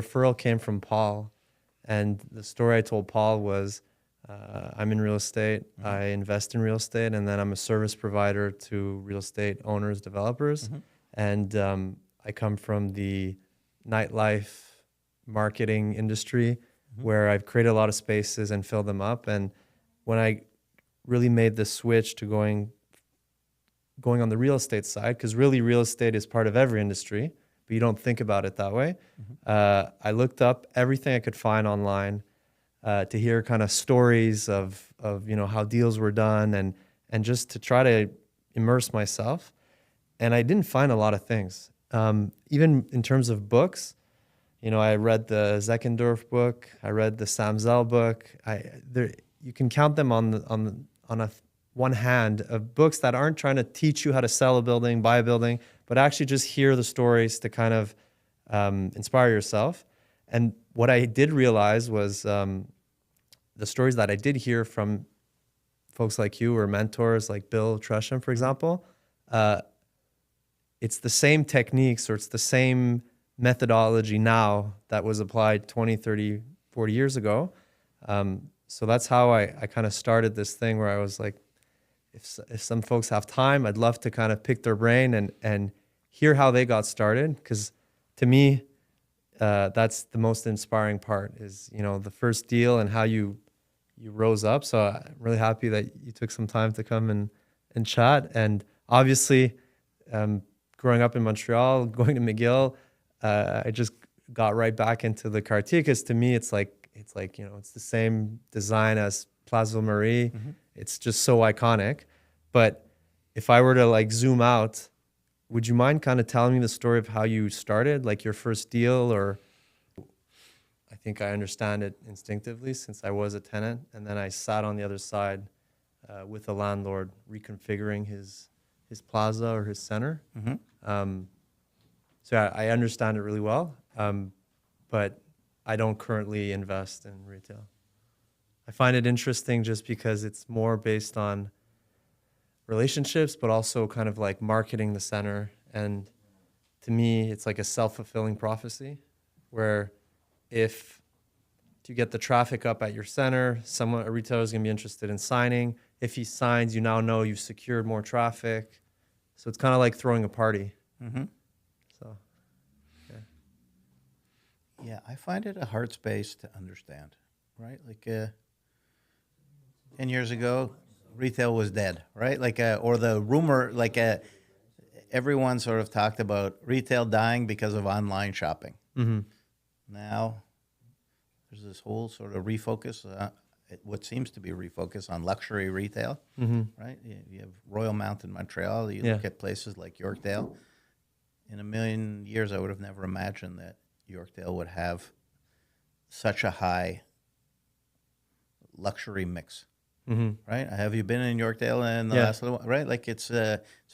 referral came from Paul. And the story I told Paul was, I'm in real estate. I invest in real estate, and then I'm a service provider to real estate owners, developers. And I come from the nightlife marketing industry where I've created a lot of spaces and filled them up. And when I really made the switch to going on the real estate side, because really real estate is part of every industry, but you don't think about it that way. I looked up everything I could find online to hear kind of stories of how deals were done and just to try to immerse myself. And I didn't find a lot of things. Even in terms of books, I read the Zeckendorf book, I read the Sam Zell book. You can count them on one hand of books that aren't trying to teach you how to sell a building, buy a building, but actually just hear the stories to kind of inspire yourself. And what I did realize was the stories that I did hear from folks like you or mentors like Bill Tresham, for example, it's the same techniques or it's the same methodology now that was applied 20, 30, 40 years ago. So that's how I kind of started this thing where I was like, if some folks have time, I'd love to kind of pick their brain and hear how they got started. Because to me, that's the most inspiring part is, the first deal and how you rose up. So I'm really happy that you took some time to come and chat. And obviously, growing up in Montreal, going to McGill, I just got right back into the Cartier because to me, it's like it's the same design as Place Ville Marie. It's just so iconic. But if I were to zoom out, would you mind kind of telling me the story of how you started, like your first deal? Or I think I understand it instinctively since I was a tenant, and then I sat on the other side with the landlord reconfiguring his plaza or his center. So I understand it really well, but I don't currently invest in retail. I find it interesting just because it's more based on relationships, but also kind of like marketing the center. And to me, it's like a self-fulfilling prophecy where if to get the traffic up at your center, a retailer is going to be interested in signing. If he signs, you now know you've secured more traffic. So it's kind of like throwing a party. So, yeah, I find it a hard space to understand, right? Like 10 years ago, retail was dead, right? Or the rumor, everyone sort of talked about retail dying because of online shopping. Now, there's this whole sort of refocus, what seems to be a refocus on luxury retail, right? You have Royal Mount in Montreal. You look at places like Yorkdale. In a million years, I would have never imagined that Yorkdale would have such a high luxury mix. Right? Have you been in Yorkdale in the last little while? Right? Like it's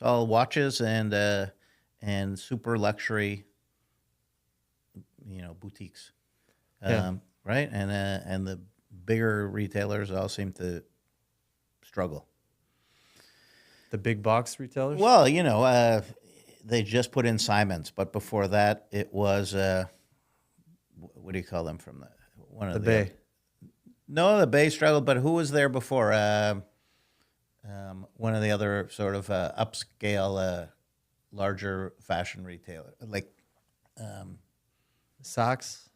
all watches and super luxury, boutiques. Right? And the bigger retailers all seem to struggle. the big box retailers? Well, they just put in Simons, but before that, it was what do you call them from one of the Bay. No, the Bay struggled, but who was there before? One of the other sort of upscale, larger fashion retailer, like Saks.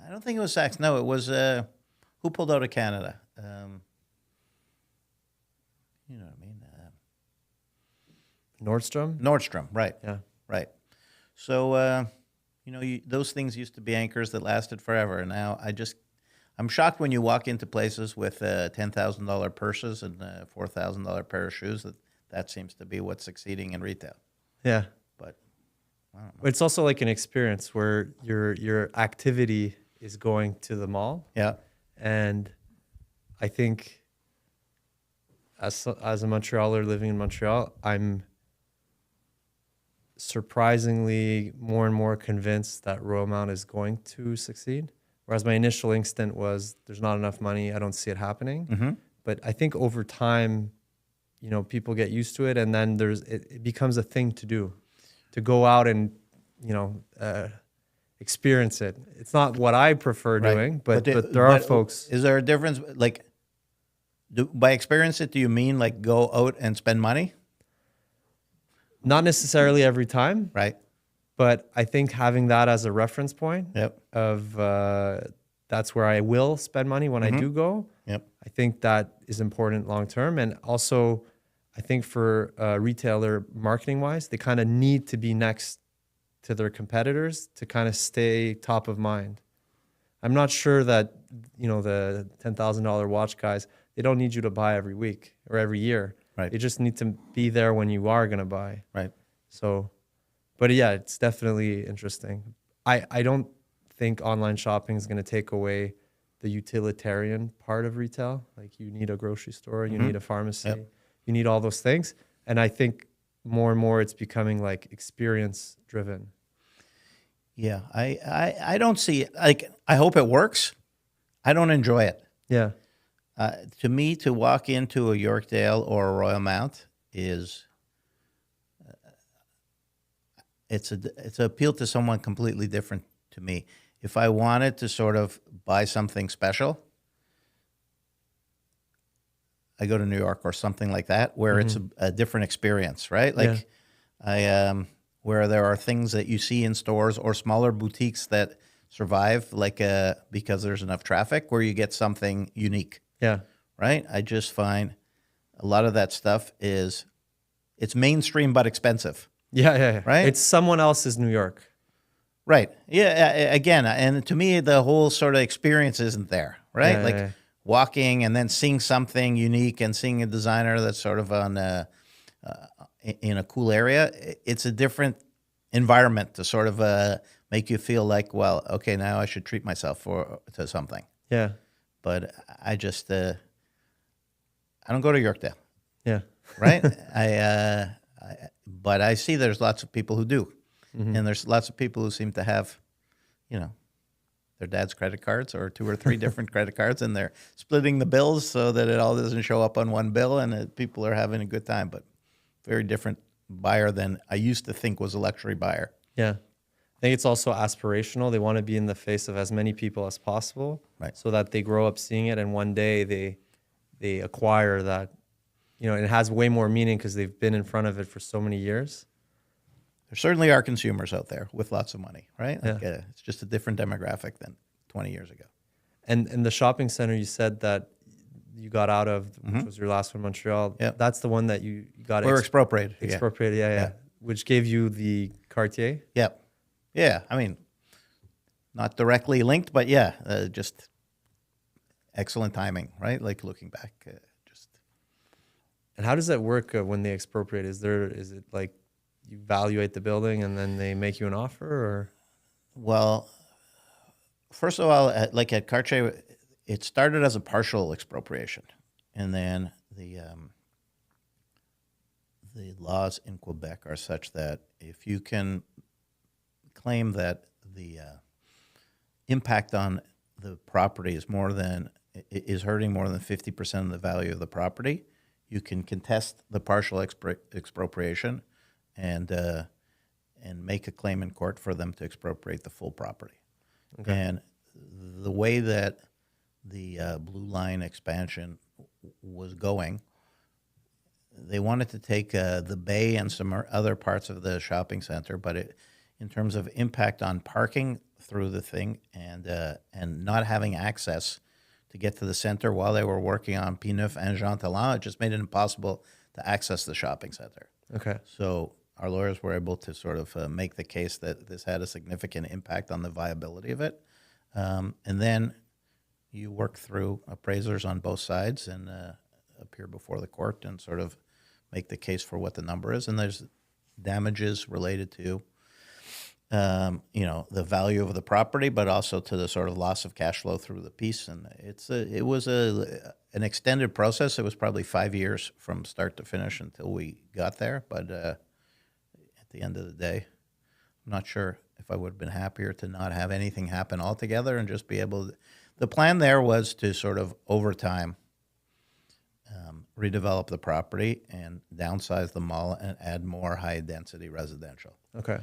I don't think it was Saks. No, it was who pulled out of Canada. You know what I mean? Nordstrom. Nordstrom, right? Yeah, right. So those things used to be anchors that lasted forever, and now I'm shocked when you walk into places with $10,000 purses and a $4,000 pair of shoes. That seems to be what's succeeding in retail. yeah. But I don't know. It's also like an experience where your activity is going to the mall. Yeah. And I think as a Montrealer living in Montreal, I'm surprisingly more and more convinced that Royal Mount is going to succeed. Whereas my initial instinct was there's not enough money. I don't see it happening. Mm-hmm. But I think over time, people get used to it, and then it becomes a thing to do, to go out and, experience it. It's not what I prefer Right. doing, but there are folks. Is there a difference? Like, by experience it, do you mean like go out and spend money? Not necessarily every time, Right. but I think having that as a reference point Yep. of that's where I will spend money when I do go. Yep. I think that is important long term. And also, I think for a retailer, marketing wise, they kind of need to be next to their competitors to kind of stay top of mind. I'm not sure that, the $10,000 watch guys, they don't need you to buy every week or every year. Right. They just need to be there when you are going to buy. Right. So, but yeah, it's definitely interesting. I don't think online shopping is going to take away the utilitarian part of retail. Like you need a grocery store, you need a pharmacy, you need all those things. And I think more and more it's becoming like experience driven. Yeah. I don't see it. Like, I hope it works. I don't enjoy it. Yeah. To me, to walk into a Yorkdale or a Royal Mount is it's an appeal to someone completely different to me. If I wanted to sort of buy something special, I go to New York or something like that, where it's a different experience, right? Like where there are things that you see in stores or smaller boutiques that survive, like because there's enough traffic, where you get something unique. Yeah. Right? I just find a lot of that stuff it's mainstream but expensive. Yeah. Right? It's someone else's New York. Right. Yeah. Again, and to me, the whole sort of experience isn't there. Right? Yeah. Walking and then seeing something unique and seeing a designer that's sort of on in a cool area. It's a different environment to sort of make you feel like, well, okay, now I should treat myself to something. Yeah. But I just I don't go to Yorkdale. Yeah. Right? But I see there's lots of people who do. And there's lots of people who seem to have, their dad's credit cards or 2 or 3 different credit cards, and they're splitting the bills so that it all doesn't show up on one bill, and people are having a good time. But very different buyer than I used to think was a luxury buyer. Yeah. I think it's also aspirational. They want to be in the face of as many people as possible, Right. so that they grow up seeing it, and one day they acquire that. And it has way more meaning because they've been in front of it for so many years. There certainly are consumers out there with lots of money, right? Like, Yeah. it's just a different demographic than 20 years ago. And the shopping center you said that you got out of, which was your last one, Montreal. Yeah. That's the one that you got We're expropriated. expropriated. Yeah. Which gave you the Cartier. Yeah. Yeah. I mean, not directly linked, but yeah, just excellent timing, right? Like looking back, And how does that work when they expropriate? Is it like you evaluate the building and then they make you an offer, or? Well, first of all, at Cartier, it started as a partial expropriation, and then the laws in Quebec are such that if you can claim that the impact on the property is hurting more than 50% of the value of the property, you can contest the partial expropriation and make a claim in court for them to expropriate the full property. Okay. And the way that the Blue Line expansion was going, they wanted to take the bay and some other parts of the shopping center, but in terms of impact on parking through the thing and not having access to get to the center while they were working on P9 and Jean Talon, it just made it impossible to access the shopping center. Okay. So our lawyers were able to sort of make the case that this had a significant impact on the viability of it. And then you work through appraisers on both sides and appear before the court and sort of make the case for what the number is. And there's damages related to, the value of the property, but also to the sort of loss of cash flow through the piece. And it was an extended process. It was probably 5 years from start to finish until we got there. But at the end of the day, I'm not sure if I would have been happier to not have anything happen altogether and just be able to. The plan there was to sort of, over time, redevelop the property and downsize the mall and add more high-density residential. Okay.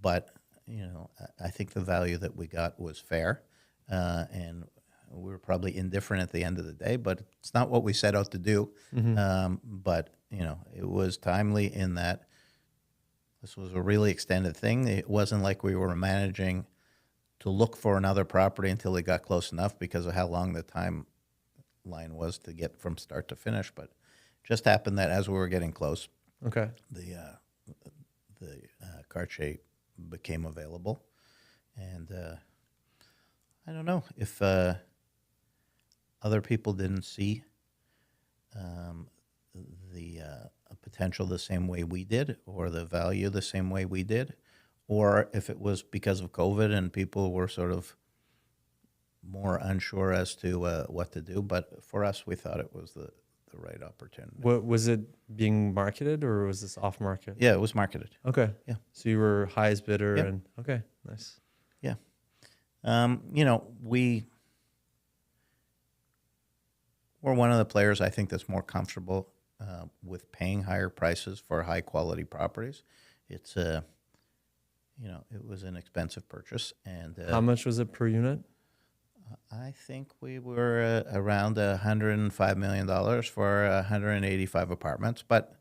But, I think the value that we got was fair, and we were probably indifferent at the end of the day. But it's not what we set out to do. But it was timely in that this was a really extended thing. It wasn't like we were managing to look for another property until it got close enough because of how long the timeline was to get from start to finish. But it just happened that as we were getting close, Okay. the Cartier became available, and I don't know if other people didn't see the potential the same way we did, or the value the same way we did, or if it was because of COVID and people were sort of more unsure as to what to do. But for us, we thought it was the right opportunity. What was it being marketed, or was this off market? Yeah, it was marketed. Okay. Yeah. So you were highest bidder, Yep. and okay, nice. Yeah. We're one of the players I think that's more comfortable with paying higher prices for high quality properties. It's it was an expensive purchase, and How much was it per unit? I think we were around $105 million for 185 apartments. But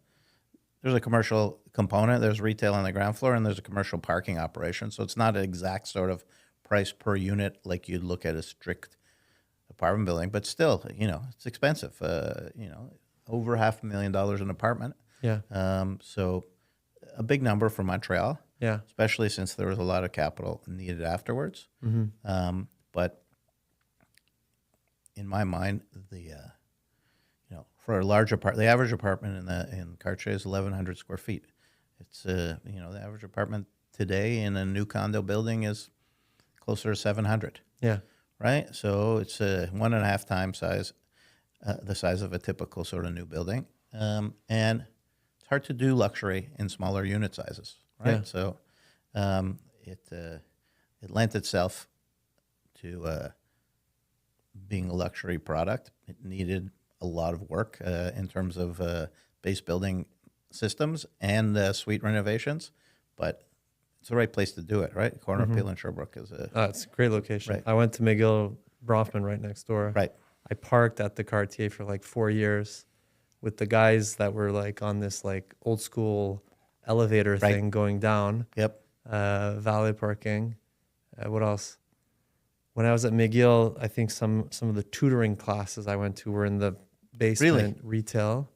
there's a commercial component, there's retail on the ground floor, and there's a commercial parking operation. So it's not an exact sort of price per unit like you'd look at a strict apartment building. But still, it's expensive. Over $500,000 an apartment. Yeah. So a big number for Montreal, Yeah. especially since there was a lot of capital needed afterwards. But in my mind, for a large apartment, the average apartment in Cartier is 1,100 square feet. It's the average apartment today in a new condo building is closer to 700. Yeah. Right, so it's 1.5 times the size of a typical sort of new building, and it's hard to do luxury in smaller unit sizes. Right, Yeah. so it lent itself to being a luxury product. It needed a lot of work in terms of base building systems and suite renovations, but it's the right place to do it, right? Corner of Peel and Sherbrooke is It's a great location. Right. I went to McGill Bronfman right next door. right. I parked at the Cartier for like 4 years with the guys that were like on this like old school elevator Right. thing going down. Yep. Valet parking. What else? When I was at McGill, I think some of the tutoring classes I went to were in the basement retail.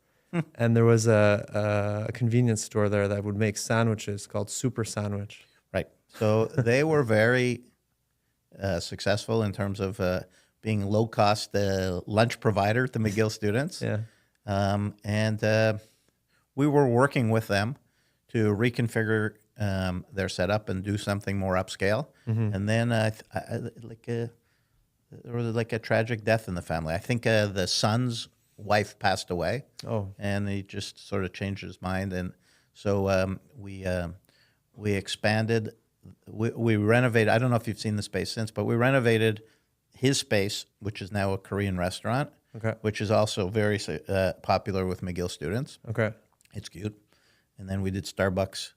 And there was a convenience store there that would make sandwiches called Super Sandwich. Right. So they were very successful in terms of being low-cost lunch provider to McGill students. Yeah. And we were working with them to reconfigure their setup and do something more upscale. And then there was like a tragic death in the family. I think the son's wife passed away. Oh. And he just sort of changed his mind. And so we expanded. We renovated. I don't know if you've seen the space since, but we renovated his space, which is now a Korean restaurant, Okay. which is also very popular with McGill students. Okay. It's cute. And then we did Starbucks,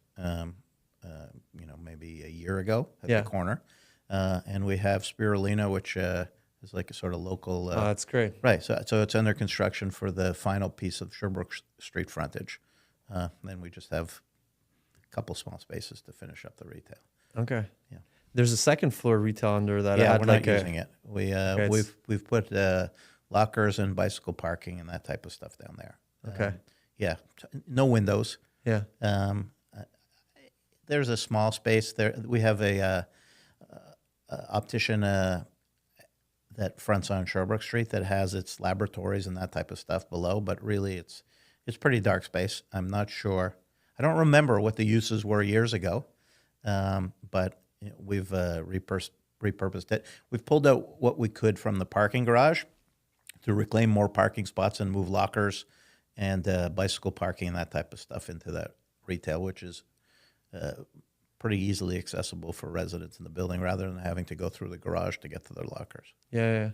maybe a year ago at Yeah. the corner. And we have Spirulina, which is like a sort of local. Oh, that's great. Right. So it's under construction for the final piece of Sherbrooke Street frontage. Then we just have a couple small spaces to finish up the retail. Okay. Yeah. There's a second floor retail under that. Yeah, had we're like not using it. We've put lockers and bicycle parking and that type of stuff down there. Okay. Yeah. No windows. Yeah. There's a small space there. We have a optician that fronts on Sherbrooke Street that has its laboratories and that type of stuff below. But really, it's pretty dark space. I'm not sure. I don't remember what the uses were years ago, but we've repurposed it. We've pulled out what we could from the parking garage to reclaim more parking spots and move lockers and bicycle parking and that type of stuff into that retail, which is pretty easily accessible for residents in the building rather than having to go through the garage to get to their lockers. Yeah.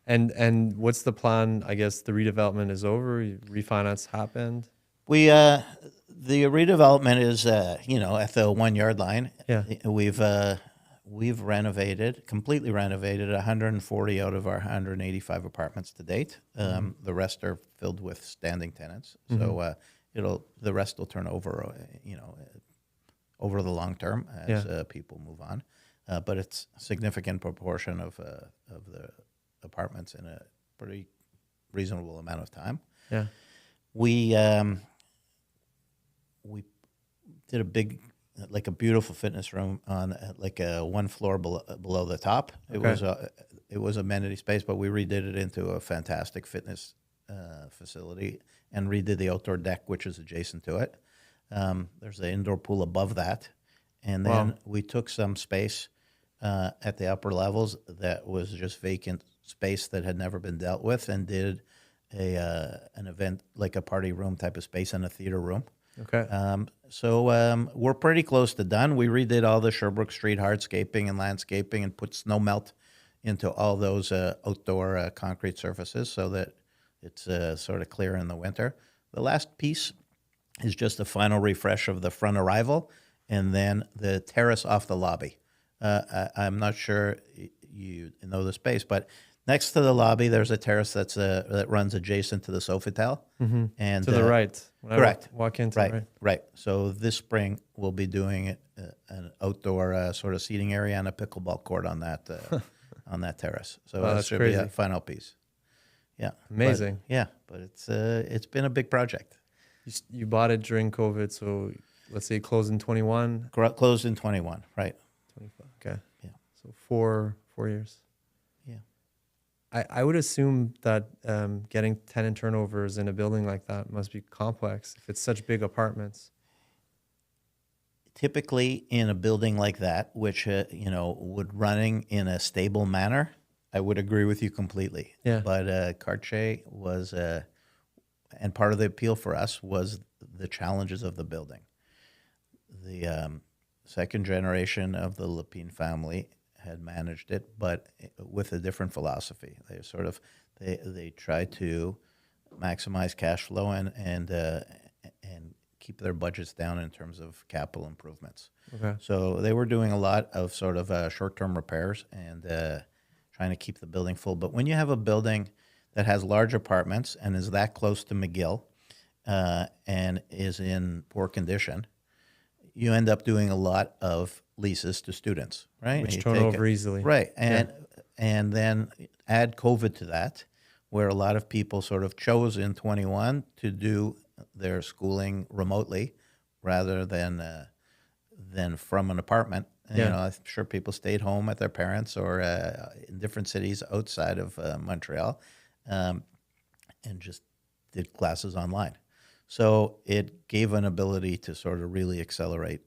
And what's the plan? I guess the redevelopment is over. Refinance happened. We The redevelopment is, at the 1 yard line. Yeah. We've completely renovated 140 out of our 185 apartments to date. The rest are filled with standing tenants. So the rest will turn over, over the long term as people move on. But it's a significant proportion of the apartments in a pretty reasonable amount of time. Yeah. We did a beautiful fitness room on one floor below the top. It was amenity space, but we redid it into a fantastic fitness facility and redid the outdoor deck, which is adjacent to it. There's an indoor pool above that, and then we took some space at the upper levels that was just vacant space that had never been dealt with, and did an event, like a party room type of space and a theater room. Okay. So we're pretty close to done. We redid all the Sherbrooke Street hardscaping and landscaping and put snow melt into all those outdoor concrete surfaces so that it's sort of clear in the winter. The last piece is just a final refresh of the front arrival and then the terrace off the lobby. I'm not sure you know the space, but next to the lobby, there's a terrace that runs adjacent to the Sofitel. And To the right. When correct. I walk into right, the right. right. So this spring, we'll be doing an outdoor sort of seating area and a pickleball court on that on that terrace. So Wow, that that's should crazy. be a final piece. Yeah. Amazing. But it's been a big project. You bought it during COVID, so let's say it closed in 21. Closed in 21, right? 25. Okay. Yeah. So four years. Yeah. I would assume that getting tenant turnovers in a building like that must be complex if it's such big apartments. Typically, in a building like that, which would running in a stable manner, I would agree with you completely. Yeah. But Cartier was, and part of the appeal for us was the challenges of the building. The second generation of the Lapine family had managed it, but with a different philosophy. They try to maximize cash flow and keep their budgets down in terms of capital improvements. Okay. So they were doing a lot of sort of short-term repairs and trying to keep the building full. But when you have a building that has large apartments and is that close to McGill and is in poor condition, you end up doing a lot of leases to students, right? Which You turn take over easily. right, and then add COVID to that, where a lot of people sort of chose in 21 to do their schooling remotely rather than from an apartment. And, I'm sure people stayed home at their parents or in different cities outside of Montreal and just did classes online. So it gave an ability to sort of really accelerate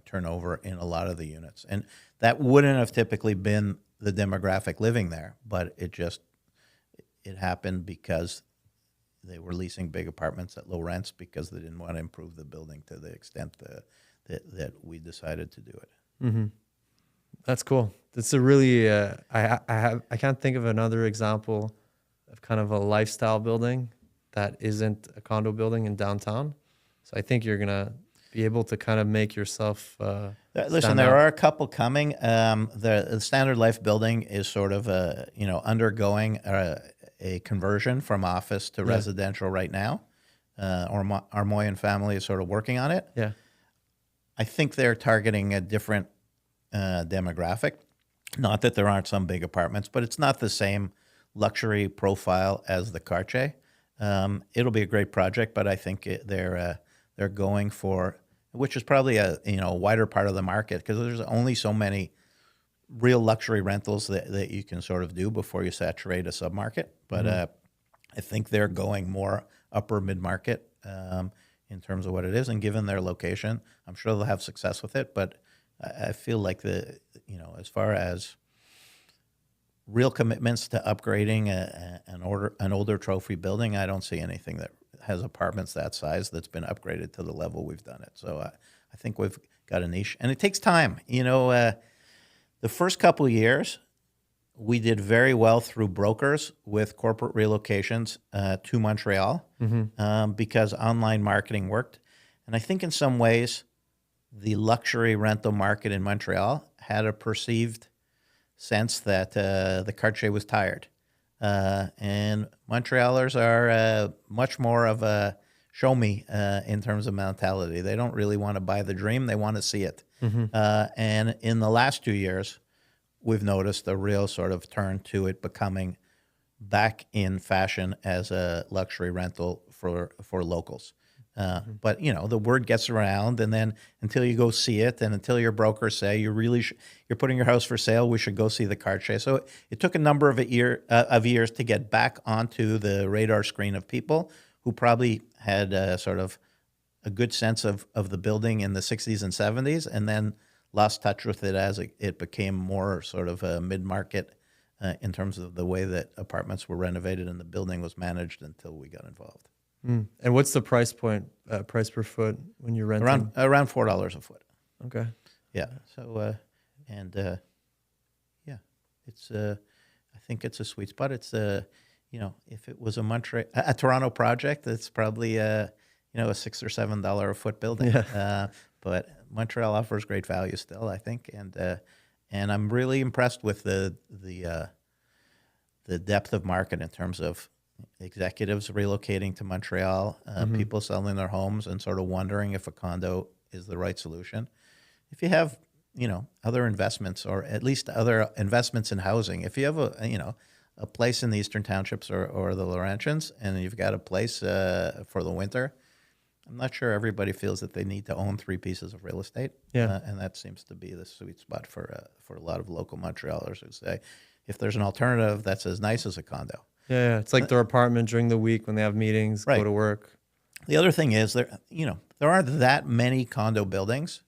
turnover in a lot of the units. And that wouldn't have typically been the demographic living there, but it happened because they were leasing big apartments at low rents because they didn't want to improve the building to the extent that we decided to do it. Mm-hmm. That's cool. That's a really I can't think of another example of kind of a lifestyle building that isn't a condo building in downtown. So I think you're gonna be able to kind of make yourself. Listen, there are a couple coming. The Standard Life building is sort of undergoing a conversion from office to residential right now. Our Moyen family is sort of working on it. Yeah. I think they're targeting a different demographic. Not that there aren't some big apartments, but it's not the same luxury profile as the Cartier. It'll be a great project, but I think they're going for, which is probably a wider part of the market because there's only so many real luxury rentals that you can sort of do before you saturate a submarket. But I think they're going more upper mid-market in terms of what it is, and given their location, I'm sure they'll have success with it. But I feel like as far as real commitments to upgrading an older trophy building, I don't see anything that has apartments that size that's been upgraded to the level we've done it. So I think we've got a niche, and it takes time. The first couple of years, we did very well through brokers with corporate relocations to Montreal because online marketing worked. And I think in some ways, the luxury rental market in Montreal had a perceived sense that the Cartier was tired. And Montrealers are much more of a show me in terms of mentality. They don't really want to buy the dream, they want to see it. And in the last 2 years, we've noticed a real sort of turn to it becoming back in fashion as a luxury rental for locals. But the word gets around, and then until you go see it, and until your brokers say you're putting your house for sale, we should go see the Cartier. So it took a number of years to get back onto the radar screen of people who probably had sort of a good sense of the building in the 60s and 70s, and then lost touch with it as it became more sort of a mid-market in terms of the way that apartments were renovated and the building was managed until we got involved. And what's the price point, price per foot when you're renting? Around $4 a foot. Okay. Yeah. So yeah, it's I think it's a sweet spot. It's if it was a Toronto project, it's probably a $6 or $7 a foot building. Yeah. But Montreal offers great value still, I think, and I'm really impressed with the depth of market in terms of executives relocating to Montreal, people selling their homes and sort of wondering if a condo is the right solution. If you have, other investments, or at least other investments in housing, if you have a place in the Eastern Townships or the Laurentians, and you've got a place for the winter, I'm not sure everybody feels that they need to own 3 pieces of real estate. Yeah. And that seems to be the sweet spot for a lot of local Montrealers who say, if there's an alternative that's as nice as a condo. Yeah. It's like their apartment during the week when they have meetings, Right. go to work. The other thing is there aren't that many condo buildings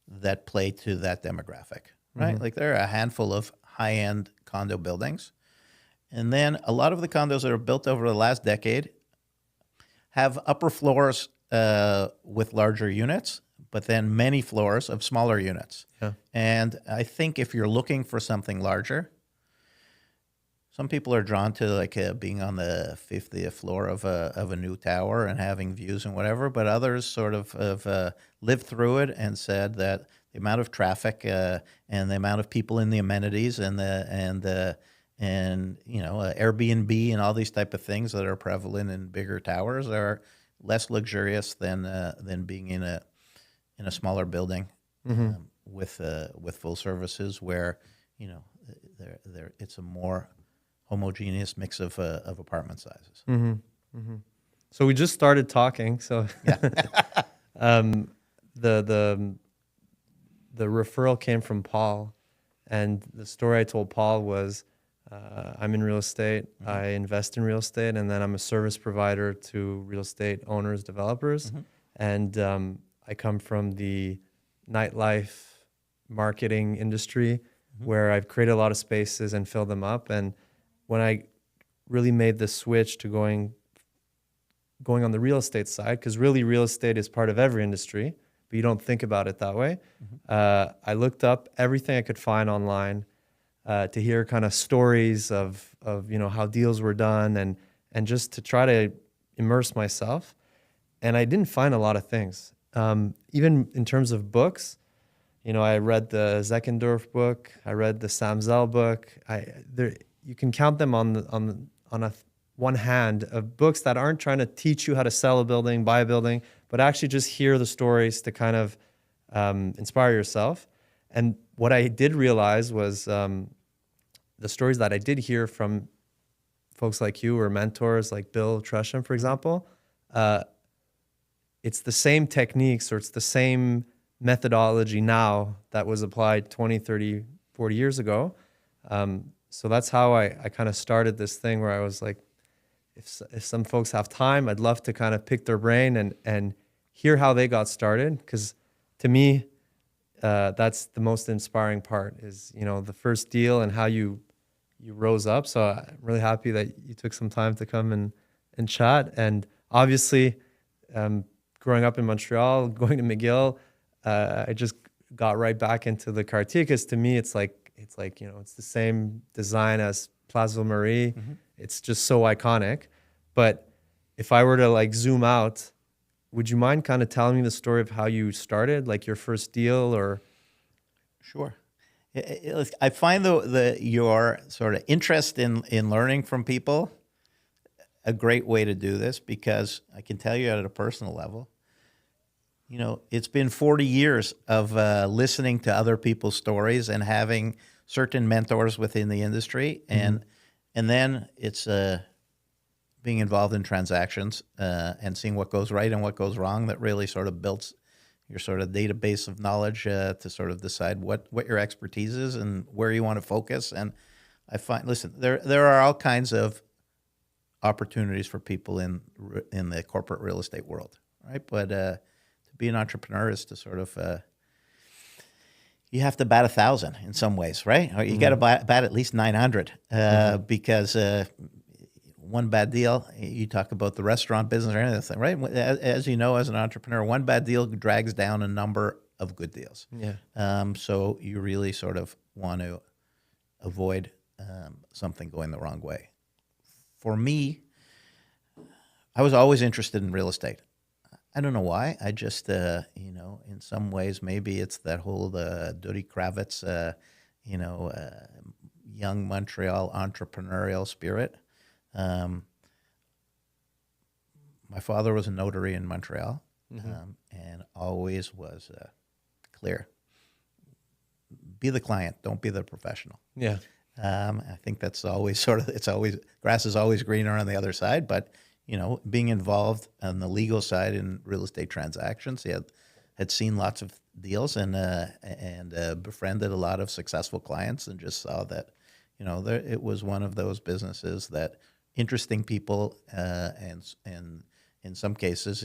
that play to that demographic, right? Like there are a handful of high-end condo buildings. And then a lot of the condos that are built over the last decade have upper floors with larger units, but then many floors of smaller units. Yeah. And I think if you're looking for something larger, some people are drawn to being on the 50th floor of a new tower and having views and whatever, but others sort of have lived through it and said that the amount of traffic and the amount of people in the amenities and Airbnb and all these type of things that are prevalent in bigger towers are less luxurious than being in a smaller building with full services where it's a more homogeneous mix of apartment sizes. So we just started talking. So the referral came from Paul, and the story I told Paul was, I'm in real estate. I invest in real estate, and then I'm a service provider to real estate owners, developers. And I come from the nightlife marketing industry where I've created a lot of spaces and filled them up. And when I really made the switch to going on the real estate side, because really real estate is part of every industry, but you don't think about it that way. I looked up everything I could find online to hear kind of stories of how deals were done and just to try to immerse myself. And I didn't find a lot of things. Even in terms of books, I read the Zeckendorf book, I read the Sam Zell book. You can count them on one hand of books that aren't trying to teach you how to sell a building, buy a building, but actually just hear the stories to kind of inspire yourself. And what I did realize was the stories that I did hear from folks like you or mentors like Bill Tresham, for example, it's the same techniques or it's the same methodology now that was applied 20, 30, 40 years ago. So that's how I kind of started this thing where I was like, if some folks have time, I'd love to kind of pick their brain and hear how they got started. Because to me, that's the most inspiring part is, the first deal and how you rose up. So I'm really happy that you took some time to come and chat. And obviously, growing up in Montreal, going to McGill, I just got right back into the Cartier because to me, it's the same design as Place Ville Marie. It's just so iconic. But if I were to zoom out would you mind kind of telling me the story of how you started, like your first deal or? Sure. I find your sort of interest in learning from people a great way to do this, because I can tell you at a personal level, it's been 40 years of listening to other people's stories and having certain mentors within the industry, and then it's being involved in transactions and seeing what goes right and what goes wrong that really sort of builds your sort of database of knowledge to sort of decide what your expertise is and where you want to focus. And I find, listen, there are all kinds of opportunities for people in the corporate real estate world, right? But to be an entrepreneur is to sort of you have to bat 1,000 in some ways, right? Or you got to bat at least 900 because one bad deal, you talk about the restaurant business or anything, right? As you know, as an entrepreneur, one bad deal drags down a number of good deals. Yeah. So you really sort of want to avoid something going the wrong way. For me, I was always interested in real estate. I don't know why. I just, in some ways, maybe it's that whole Duddy Kravitz, young Montreal entrepreneurial spirit. My father was a notary in Montreal, and always was clear. Be the client, don't be the professional. Yeah. I think that's always grass is always greener on the other side, but being involved on the legal side in real estate transactions, he had seen lots of deals and befriended a lot of successful clients, and just saw that, it was one of those businesses that interesting people and in some cases,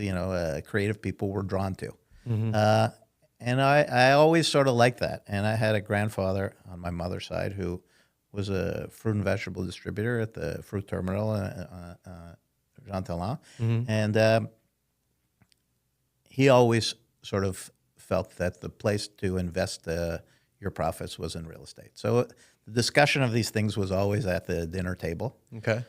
creative people were drawn to. And I always sort of liked that. And I had a grandfather on my mother's side who was a fruit and vegetable distributor at the fruit terminal, Jean Talon. And he always sort of felt that the place to invest your profits was in real estate. So the discussion of these things was always at the dinner table. Okay.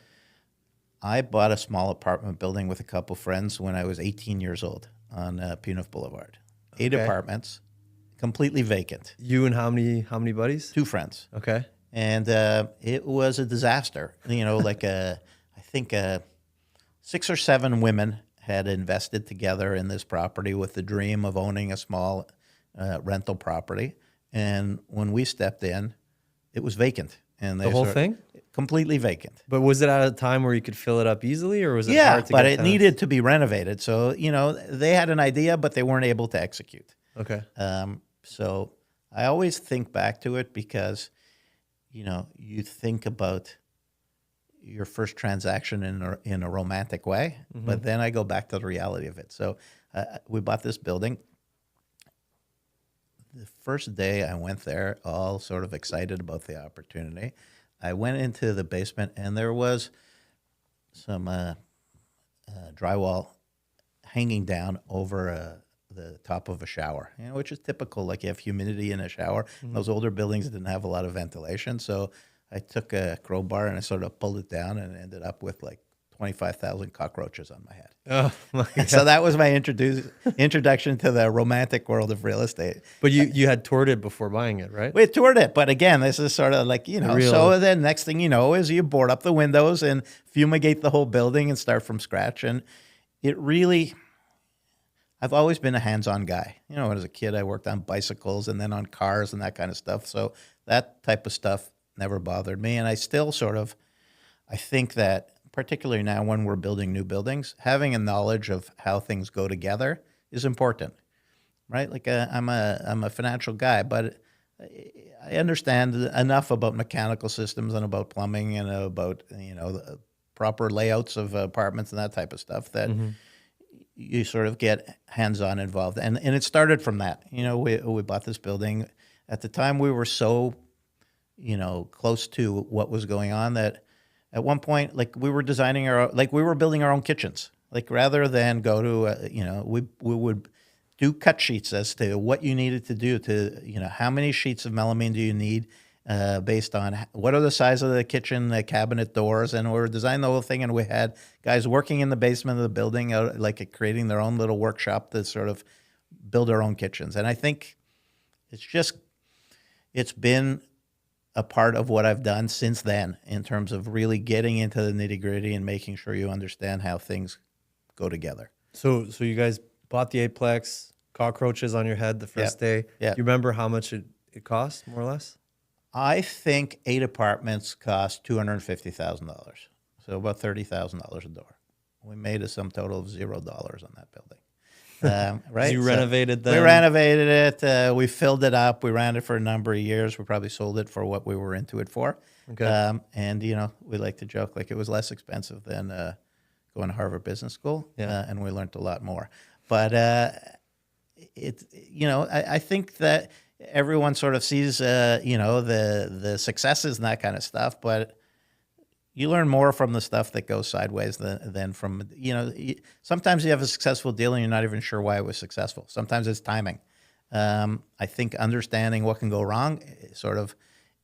I bought a small apartment building with a couple friends when I was 18 years old on Puniff Boulevard. 8 apartments, completely vacant. You and how many buddies? 2 friends. Okay. And it was a disaster. I think 6 or 7 women had invested together in this property with the dream of owning a small rental property. And when we stepped in, it was vacant. And The whole thing? Completely vacant. But was it at a time where you could fill it up easily, or was it hard to but get it tenants? needed to be renovated. So, they had an idea, but they weren't able to execute. Okay. So I always think back to it because, you think about your first transaction in a romantic way, but then I go back to the reality of it. So we bought this building. The first day I went there, all sort of excited about the opportunity, I went into the basement and there was some drywall hanging down over the top of a shower, which is typical. Like you have humidity in a shower. Those older buildings didn't have a lot of ventilation. So I took a crowbar and I sort of pulled it down and ended up with like 25,000 cockroaches on my head. Oh my God. So that was my introduction to the romantic world of real estate. But you had toured it before buying it, right? We toured it, but again, this is sort of like, so then next thing you know is you board up the windows and fumigate the whole building and start from scratch. And it really, I've always been a hands-on guy. As a kid, I worked on bicycles and then on cars and that kind of stuff. So that type of stuff never bothered me. And I still I think that particularly now when we're building new buildings, having a knowledge of how things go together is important, right? Like I'm a financial guy, but I understand enough about mechanical systems and about plumbing and about, the proper layouts of apartments and that type of stuff that you sort of get hands-on involved. And it started from that. We bought this building. At the time, we were so, close to what was going on that at one point, like we were we were building our own kitchens. Like rather than go to, we would do cut sheets as to what you needed to do to, how many sheets of melamine do you need based on what are the size of the kitchen, the cabinet doors, and we designed the whole thing. And we had guys working in the basement of the building, like creating their own little workshop to sort of build their own kitchens. And I think it's been a part of what I've done since then in terms of really getting into the nitty gritty and making sure you understand how things go together. So you guys bought the eightplex, cockroaches on your head the first day. Yeah. You remember how much it cost, more or less? I think 8 apartments cost $250,000, so about $30,000 a door. We made a sum total of $0 on that building. Right? You renovated them? We renovated it. We filled it up. We ran it for a number of years. We probably sold it for what we were into it for. Okay. And, we like to joke like it was less expensive than going to Harvard Business School. Yeah. And we learned a lot more. But I think that everyone sort of sees, the successes and that kind of stuff, but you learn more from the stuff that goes sideways than from, sometimes you have a successful deal and you're not even sure why it was successful. Sometimes it's timing. I think understanding what can go wrong sort of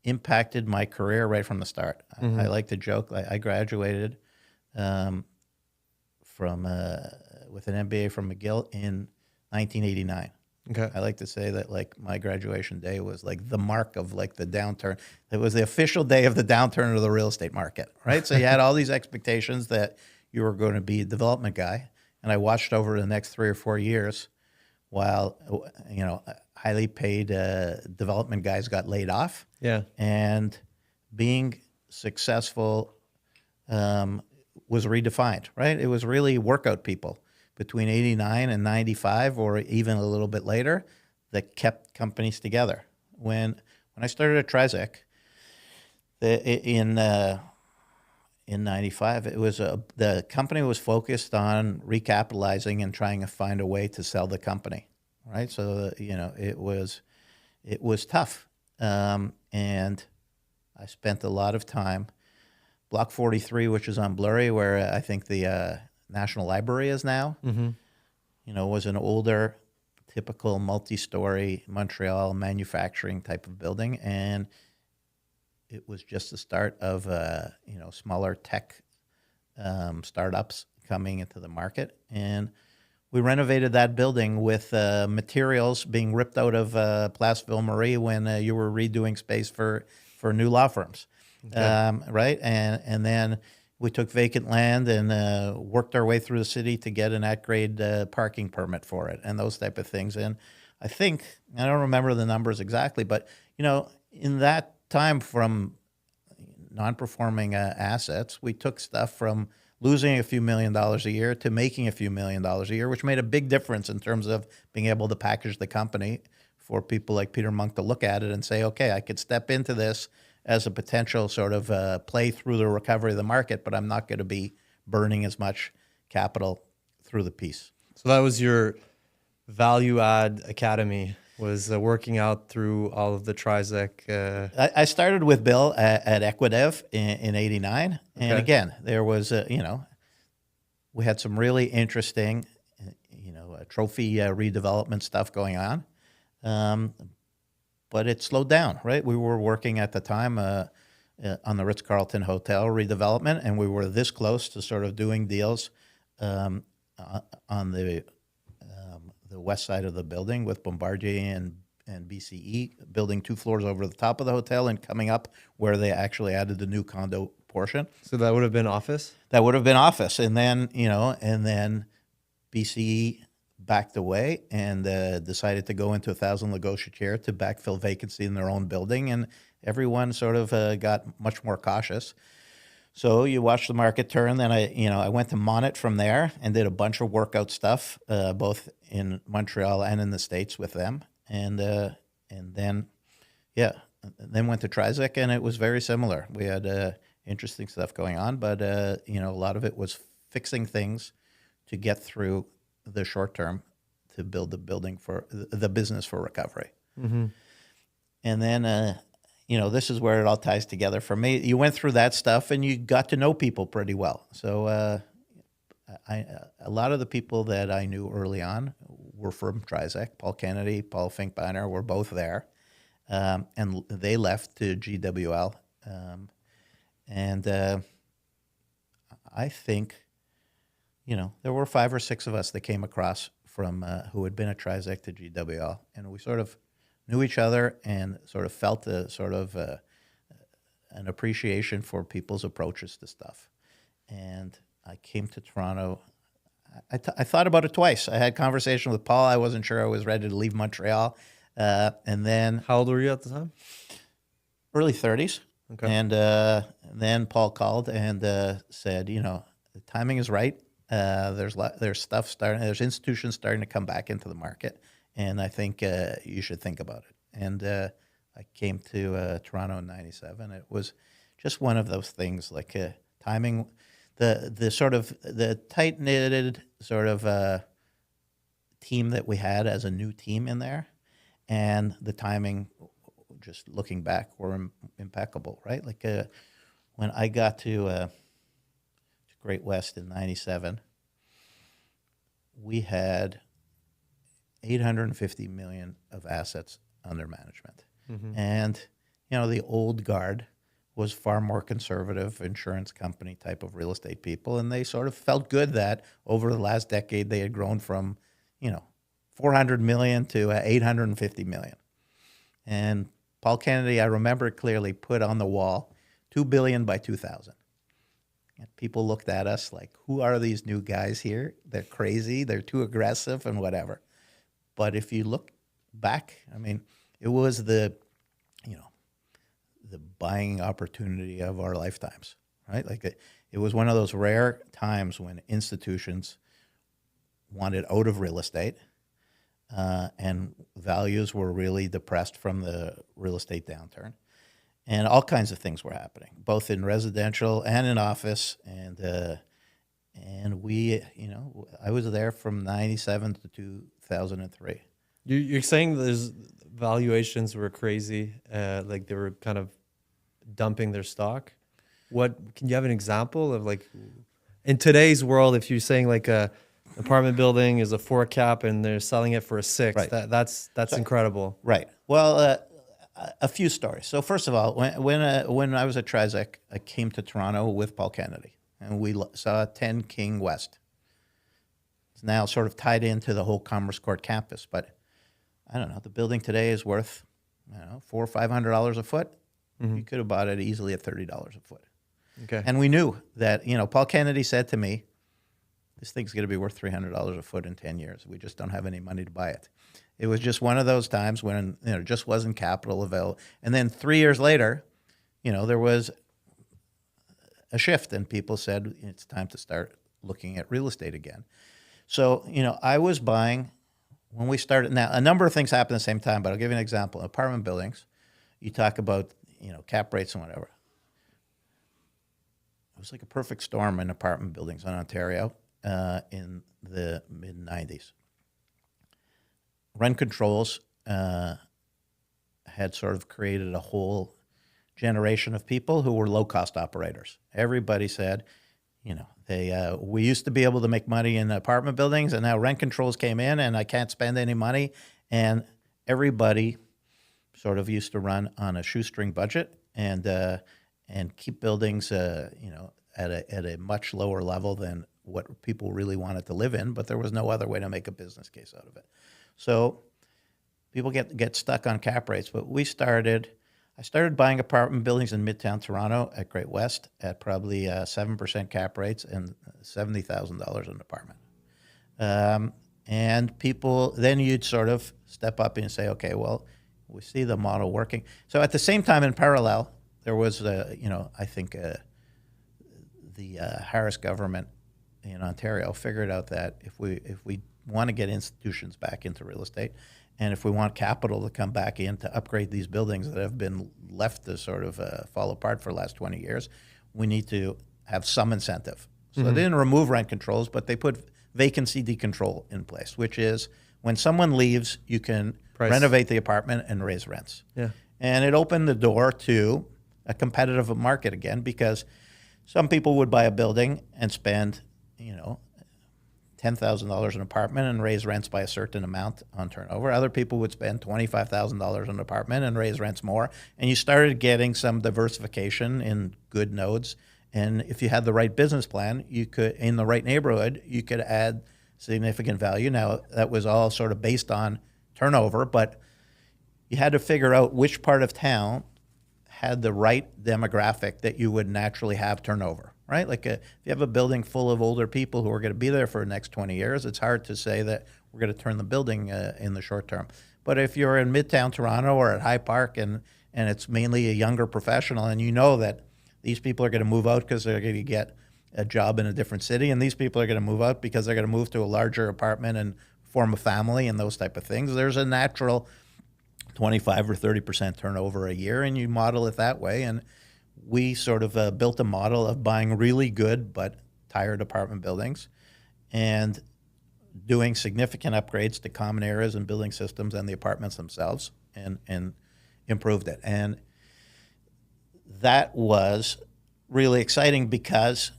impacted my career right from the start. I like to joke. I graduated with an MBA from McGill in 1989. Okay. I like to say that like my graduation day was like the mark of like the downturn. It was the official day of the downturn of the real estate market, right? So you had all these expectations that you were going to be a development guy. And I watched over the next 3 or 4 years while, highly paid development guys got laid off. Yeah. And being successful was redefined, right? It was really workout people between 89 and 95 or even a little bit later that kept companies together. When I started at Trizec in 95, it was the company was focused on recapitalizing and trying to find a way to sell the company, right? So, it was tough. And I spent a lot of time, Block 43, which is on Blurry, where I think the National Library is now, was an older, typical multi-story Montreal manufacturing type of building. And it was just the start of, smaller tech startups coming into the market. And we renovated that building with materials being ripped out of Place Ville-Marie when you were redoing space for new law firms, right? And then we took vacant land and worked our way through the city to get an at-grade parking permit for it and those type of things. And I think, I don't remember the numbers exactly, but, in that time from non-performing assets, we took stuff from losing a few $1 million a year to making a few $1 million a year, which made a big difference in terms of being able to package the company for people like Peter Monk to look at it and say, okay, I could step into this as a potential sort of play through the recovery of the market, but I'm not going to be burning as much capital through the piece. So that was your value add academy, was working out through all of the Trizec. I started with Bill at Equidev in 89. And Okay. again, there was, we had some really interesting, trophy redevelopment stuff going on. But it slowed down, right? We were working at the time on the Ritz-Carlton Hotel redevelopment, and we were this close to sort of doing deals on the west side of the building with Bombardier and BCE, building 2 floors over the top of the hotel and coming up where they actually added the new condo portion. So that would have been office? That would have been office. And then, BCE backed away and decided to go into 1,000 Lagauchetiere to backfill vacancy in their own building. And everyone sort of got much more cautious. So you watch the market turn. Then I went to Monet from there and did a bunch of workout stuff, both in Montreal and in the States with them. And then went to Trizec, and it was very similar. We had interesting stuff going on, but a lot of it was fixing things to get through the short term to build the business for recovery. Mm-hmm. And then this is where it all ties together for me. You went through that stuff and you got to know people pretty well. So a lot of the people that I knew early on were from Trizec. Paul Kennedy, Paul Finkbeiner were both there. and they left to GWL. And I think, there were 5 or 6 of us that came across from who had been at Trizec to GWL, and we sort of knew each other and sort of felt a sort of an appreciation for people's approaches to stuff. And I came to Toronto. I thought about it twice. I had conversation with Paul. I wasn't sure I was ready to leave Montreal. And then How old were you at the time? early 30s. Okay. And then Paul called and said, the timing is right. There's stuff starting. There's institutions starting to come back into the market, and I think you should think about it. And I came to Toronto in '97. It was just one of those things, like timing, the sort of the tight knitted sort of team that we had as a new team in there, and the timing. Just looking back, were impeccable, right? Like when I got to Great West in '97, we had $850 million of assets under management, and the old guard was far more conservative insurance company type of real estate people, and they sort of felt good that over the last decade they had grown from 400 million to 850 million, and Paul Kennedy, I remember it clearly, put on the wall $2 billion by 2000. And people looked at us like, who are these new guys here? They're crazy. They're too aggressive and whatever. But if you look back, I mean, it was the buying opportunity of our lifetimes, right? Like it was one of those rare times when institutions wanted out of real estate. And values were really depressed from the real estate downturn, and all kinds of things were happening, both in residential and in office. And we, I was there from '97 to 2003. You're saying those valuations were crazy, like they were kind of dumping their stock. What can you have an example of, like, in today's world, if you're saying like a apartment building is a 4 cap and they're selling it for a 6. Right. That's incredible. Right. Well, a few stories. So first of all, when I was at Trizec, I came to Toronto with Paul Kennedy, and we saw 10 King West. It's now sort of tied into the whole Commerce Court campus, but I don't know. The building today is worth $400 or $500 a foot. You could have bought it easily at $30 a foot. Okay. And we knew that. Paul Kennedy said to me, this thing's going to be worth $300 a foot in 10 years. We just don't have any money to buy it. It was just one of those times when just wasn't capital available. And then 3 years later, there was a shift, and people said it's time to start looking at real estate again. So I was buying when we started. Now a number of things happened at the same time, but I'll give you an example. Apartment buildings, you talk about cap rates and whatever. It was like a perfect storm in apartment buildings in Ontario. In the mid-'90s. Rent controls had sort of created a whole generation of people who were low-cost operators. Everybody said, we used to be able to make money in apartment buildings, and now rent controls came in, and I can't spend any money. And everybody sort of used to run on a shoestring budget and keep buildings, at a much lower level than what people really wanted to live in, but there was no other way to make a business case out of it. So people get stuck on cap rates. But I started buying apartment buildings in Midtown Toronto at Great West at probably 7% cap rates and $70,000 an apartment. And people, then you'd sort of step up and say, okay, well, we see the model working. So at the same time, in parallel, there was, I think the Harris government in Ontario figured out that if we want to get institutions back into real estate, and if we want capital to come back in to upgrade these buildings that have been left to sort of fall apart for the last 20 years, we need to have some incentive. So they didn't remove rent controls, but they put vacancy decontrol in place, which is when someone leaves, you can renovate the apartment and raise rents. Yeah. And it opened the door to a competitive market again, because some people would buy a building and spend $10,000 an apartment and raise rents by a certain amount on turnover. Other people would spend $25,000 on an apartment and raise rents more. And you started getting some diversification in good nodes. And if you had the right business plan, you could, in the right neighborhood, you could add significant value. Now, that was all sort of based on turnover, but you had to figure out which part of town had the right demographic that you would naturally have turnover, right? Like if you have a building full of older people who are going to be there for the next 20 years, it's hard to say that we're going to turn the building in the short term. But if you're in Midtown Toronto or at High Park and it's mainly a younger professional and you know that these people are going to move out because they're going to get a job in a different city, and these people are going to move out because they're going to move to a larger apartment and form a family and those type of things, there's a natural 25 or 30% turnover a year, and you model it that way. And we sort of built a model of buying really good but tired apartment buildings and doing significant upgrades to common areas and building systems and the apartments themselves, and improved it. And that was really exciting because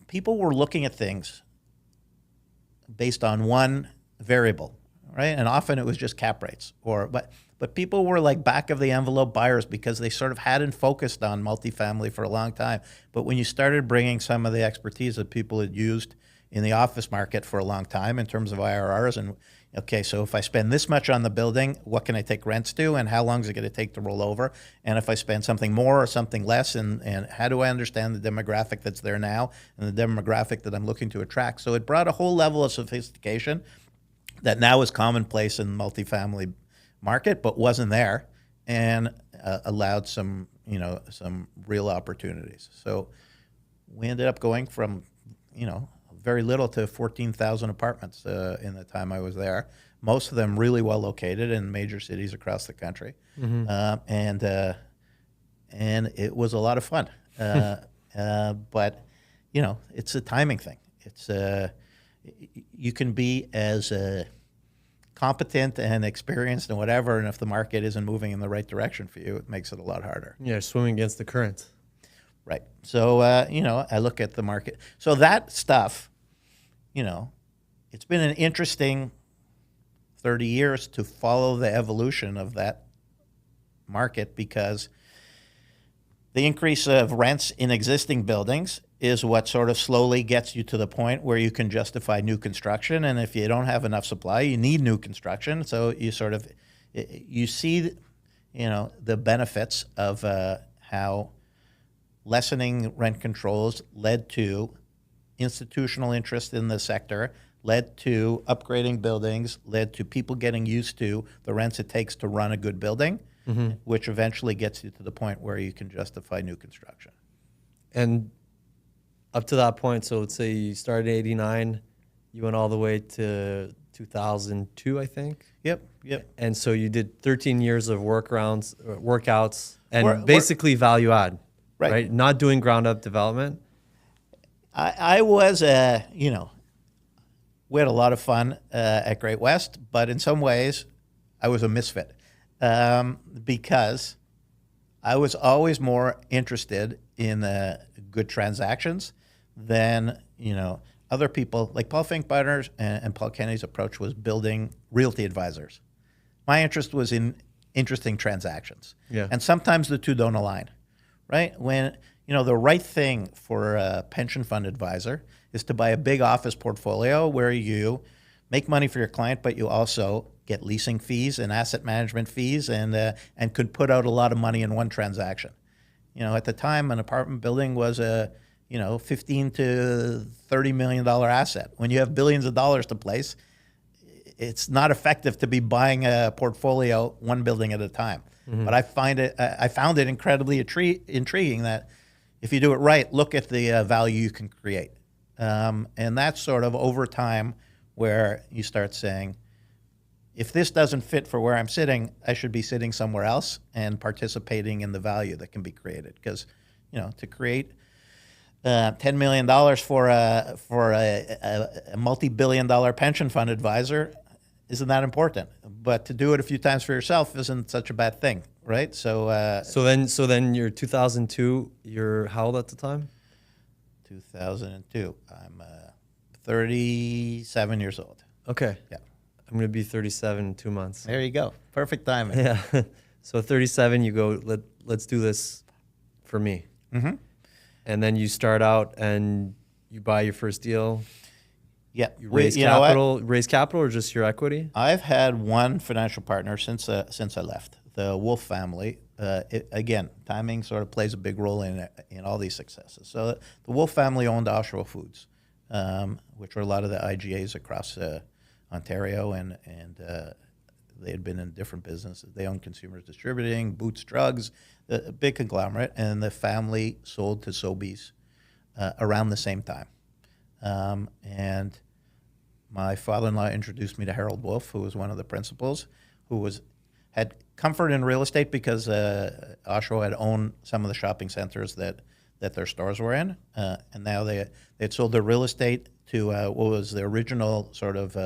people were looking at things based on one variable, right? And often it was just cap rates, but people were like back of the envelope buyers because they sort of hadn't focused on multifamily for a long time. But when you started bringing some of the expertise that people had used in the office market for a long time in terms of IRRs, and okay, so if I spend this much on the building, what can I take rents to, and how long is it going to take to roll over? And if I spend something more or something less, and how do I understand the demographic that's there now and the demographic that I'm looking to attract? So it brought a whole level of sophistication that now is commonplace in multifamily market, but wasn't there, and allowed some real opportunities. So we ended up going from, very little to 14,000 apartments in the time I was there. Most of them really well located in major cities across the country, and it was a lot of fun. But it's a timing thing. It's you can be as competent and experienced and whatever, and if the market isn't moving in the right direction for you, it makes it a lot harder. Yeah, swimming against the current. Right. So, I look at the market. So that stuff, it's been an interesting 30 years to follow the evolution of that market, because the increase of rents in existing buildings is what sort of slowly gets you to the point where you can justify new construction. And if you don't have enough supply, you need new construction. So you see, the benefits of how lessening rent controls led to institutional interest in the sector, led to upgrading buildings, led to people getting used to the rents it takes to run a good building, which eventually gets you to the point where you can justify new construction. And up to that point, so let's say you started in 89, you went all the way to 2002, I think? Yep. And so you did 13 years of workouts, and basically value add, right? Not doing ground up development. I was, we had a lot of fun at Great West, but in some ways I was a misfit because I was always more interested in good transactions than, other people. Like Paul Finkbeiner and Paul Kennedy's approach was building realty advisors. My interest was in interesting transactions. Yeah. And sometimes the two don't align, right? When, the right thing for a pension fund advisor is to buy a big office portfolio where you make money for your client, but you also get leasing fees and asset management fees, and could put out a lot of money in one transaction. At the time, an apartment building was a $15 to $30 million asset. When you have billions of dollars to place, it's not effective to be buying a portfolio one building at a time. But I found it incredibly intriguing that if you do it right, look at the value you can create. And that's sort of over time where you start saying, if this doesn't fit for where I'm sitting, I should be sitting somewhere else and participating in the value that can be created. Because, to create $10 million for a multi-billion-dollar pension fund advisor isn't that important. But to do it a few times for yourself isn't such a bad thing, right? So then you're 2002. You're how old at the time? 2002. I'm 37 years old. Okay. Yeah. I'm going to be 37 in 2 months. There you go. Perfect timing. Yeah. So 37, you go, let's do this for me. Mm-hmm. And then you start out and you buy your first deal. Yeah. You raise capital or just your equity? I've had one financial partner since I left, the Wolf family. Again, timing sort of plays a big role in all these successes. So the Wolf family owned Oshawa Foods, which were a lot of the IGAs across Ontario, and they had been in different businesses. They owned Consumers Distributing, Boots Drugs, a big conglomerate, and the family sold to Sobeys around the same time. And my father-in-law introduced me to Harold Wolf, who was one of the principals, who had comfort in real estate because Oshawa had owned some of the shopping centers that their stores were in, and now they had sold their real estate to what was the original sort of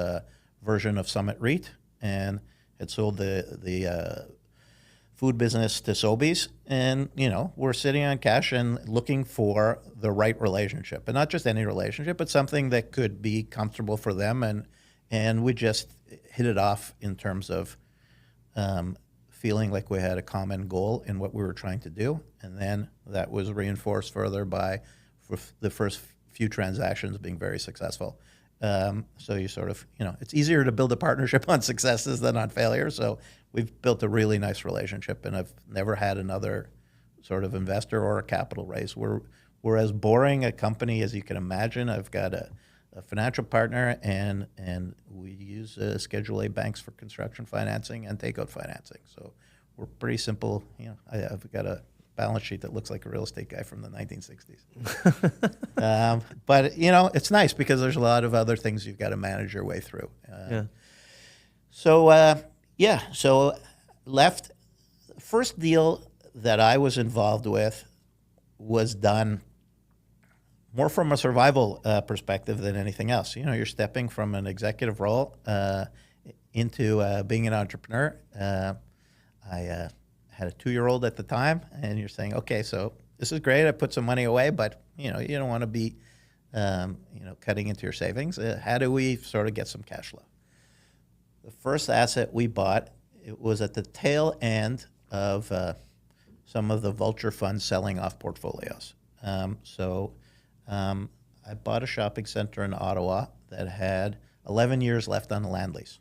version of Summit REIT, and had sold the food business to Sobeys, and we're sitting on cash and looking for the right relationship, and not just any relationship, but something that could be comfortable for them, and we just hit it off in terms of feeling like we had a common goal in what we were trying to do, and then that was reinforced further by the first few transactions being very successful. So you sort of, it's easier to build a partnership on successes than on failure. So we've built a really nice relationship, and I've never had another sort of investor or a capital raise. We're as boring a company as you can imagine. I've got a financial partner, and we use Schedule A banks for construction financing and takeout financing. So we're pretty simple. I've got a balance sheet that looks like a real estate guy from the 1960s. But it's nice because there's a lot of other things you've got to manage your way through. So left. First deal that I was involved with was done more from a survival perspective than anything else. You're stepping from an executive role into being an entrepreneur. I had a 2-year-old at the time, and you're saying, okay, so this is great. I put some money away, but you don't want to be, cutting into your savings. How do we sort of get some cash flow? The first asset we bought, it was at the tail end of some of the vulture funds selling off portfolios. I bought a shopping center in Ottawa that had 11 years left on the land lease.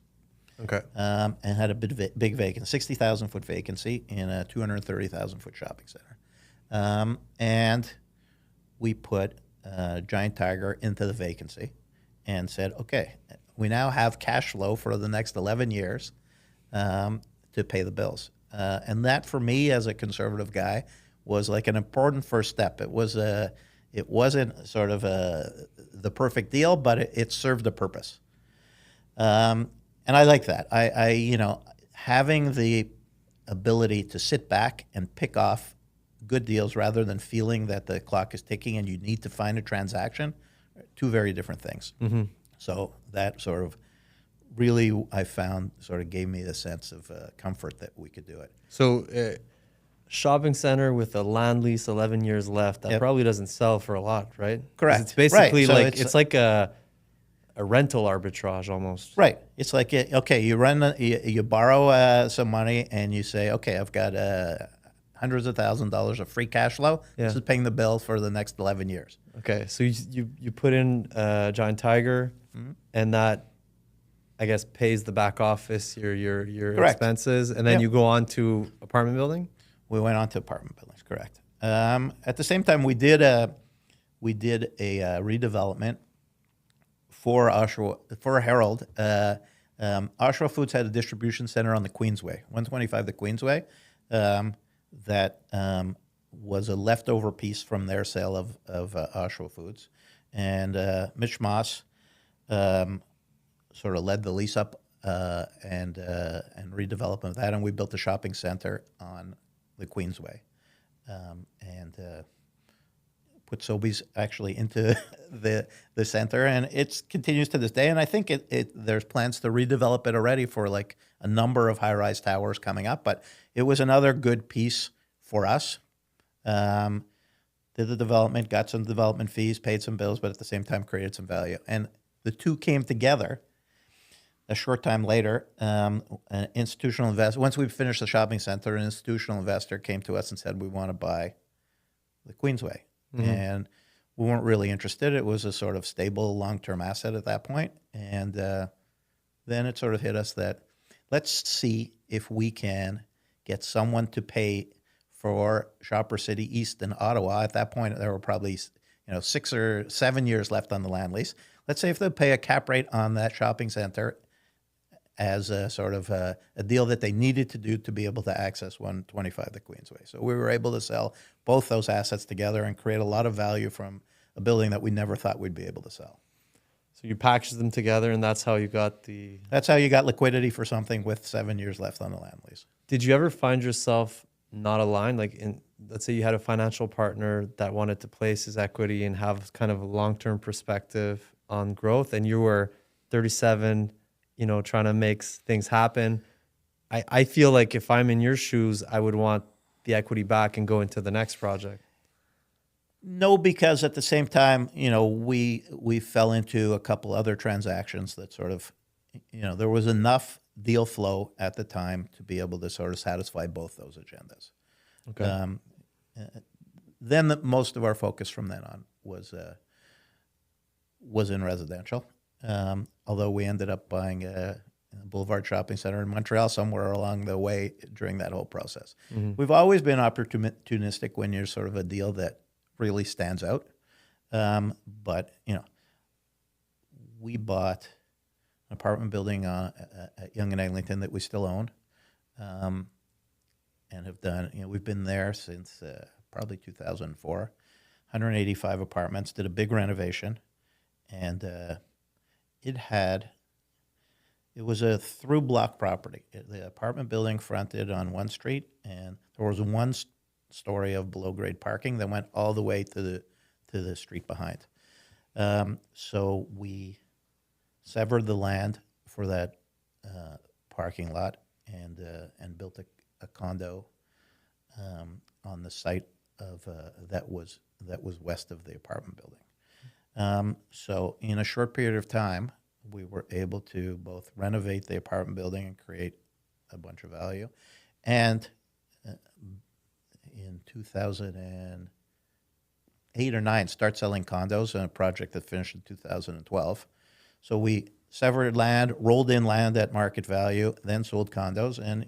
Okay. And had a big vacancy, 60,000 foot vacancy in a 230,000 foot shopping center. And we put Giant Tiger into the vacancy and said, okay, we now have cash flow for the next 11 years to pay the bills. And that, for me, as a conservative guy, was like an important first step. It wasn't sort of the perfect deal, but it served a purpose. And I like that. Having the ability to sit back and pick off good deals rather than feeling that the clock is ticking and you need to find a transaction, two very different things. Mm-hmm. So that sort of really, I found, sort of gave me the sense of comfort that we could do it. So shopping center with a land lease, 11 years left, that probably doesn't sell for a lot, right? Correct. It's basically right. So it's like a rental arbitrage almost. Right. It's like, okay, you borrow some money and you say, okay, I've got hundreds of $1,000s of free cash flow. Yeah. This is paying the bill for the next 11 years. Okay. So you put in Giant Tiger, mm-hmm. and that, I guess, pays the back office, your expenses, and then you go on to apartment building? We went on to apartment buildings, correct. At the same time, we did a redevelopment for Harold. Oshawa Foods had a distribution center on the Queensway, 125 the Queensway, that was a leftover piece from their sale of Oshawa Foods. And Mitch Moss sort of led the lease up and redevelopment of that, and we built a shopping center on the Queensway, and put Sobeys actually into the center, and it continues to this day. And I think there's plans to redevelop it already for like a number of high-rise towers coming up. But it was another good piece for us. Did the development, got some development fees, paid some bills, but at the same time created some value. And the two came together. A short time later, an institutional investor, once we finished the shopping center, an institutional investor came to us and said, we want to buy the Queensway. And we weren't really interested. It was a sort of stable long-term asset at that point. And then it sort of hit us that let's see if we can get someone to pay for Shopper City East in Ottawa. At that point, there were probably 6 or 7 years left on the land lease. Let's say if they'll pay a cap rate on that shopping center as a sort of a deal that they needed to do to be able to access 125 the Queensway. So we were able to sell both those assets together and create a lot of value from a building that we never thought we'd be able to sell. So you packaged them together, and that's how you got the... That's how you got liquidity for something with 7 years left on the land lease. Did you ever find yourself not aligned? Like, let's say you had a financial partner that wanted to place his equity and have kind of a long-term perspective on growth, and you were 37, trying to make things happen. I feel like if I'm in your shoes, I would want the equity back and go into the next project. No, because at the same time, we fell into a couple other transactions that sort of, there was enough deal flow at the time to be able to sort of satisfy both those agendas. Okay. Then most of our focus from then on was in residential. Although we ended up buying a Boulevard Shopping Center in Montreal somewhere along the way during that whole process. We've always been opportunistic when you're sort of a deal that really stands out. But, we bought an apartment building at Yonge and Eglinton that we still own, and have done, we've been there since probably 2004, 185 apartments, did a big renovation, and it was a through block property. The apartment building fronted on one street, and there was one story of below grade parking that went all the way to the street behind. So we severed the land for that parking lot and built a condo on the site of that was west of the apartment building. So in a short period of time, we were able to both renovate the apartment building and create a bunch of value. And in 2008 or 9, start selling condos on a project that finished in 2012. So we severed land, rolled in land at market value, then sold condos, and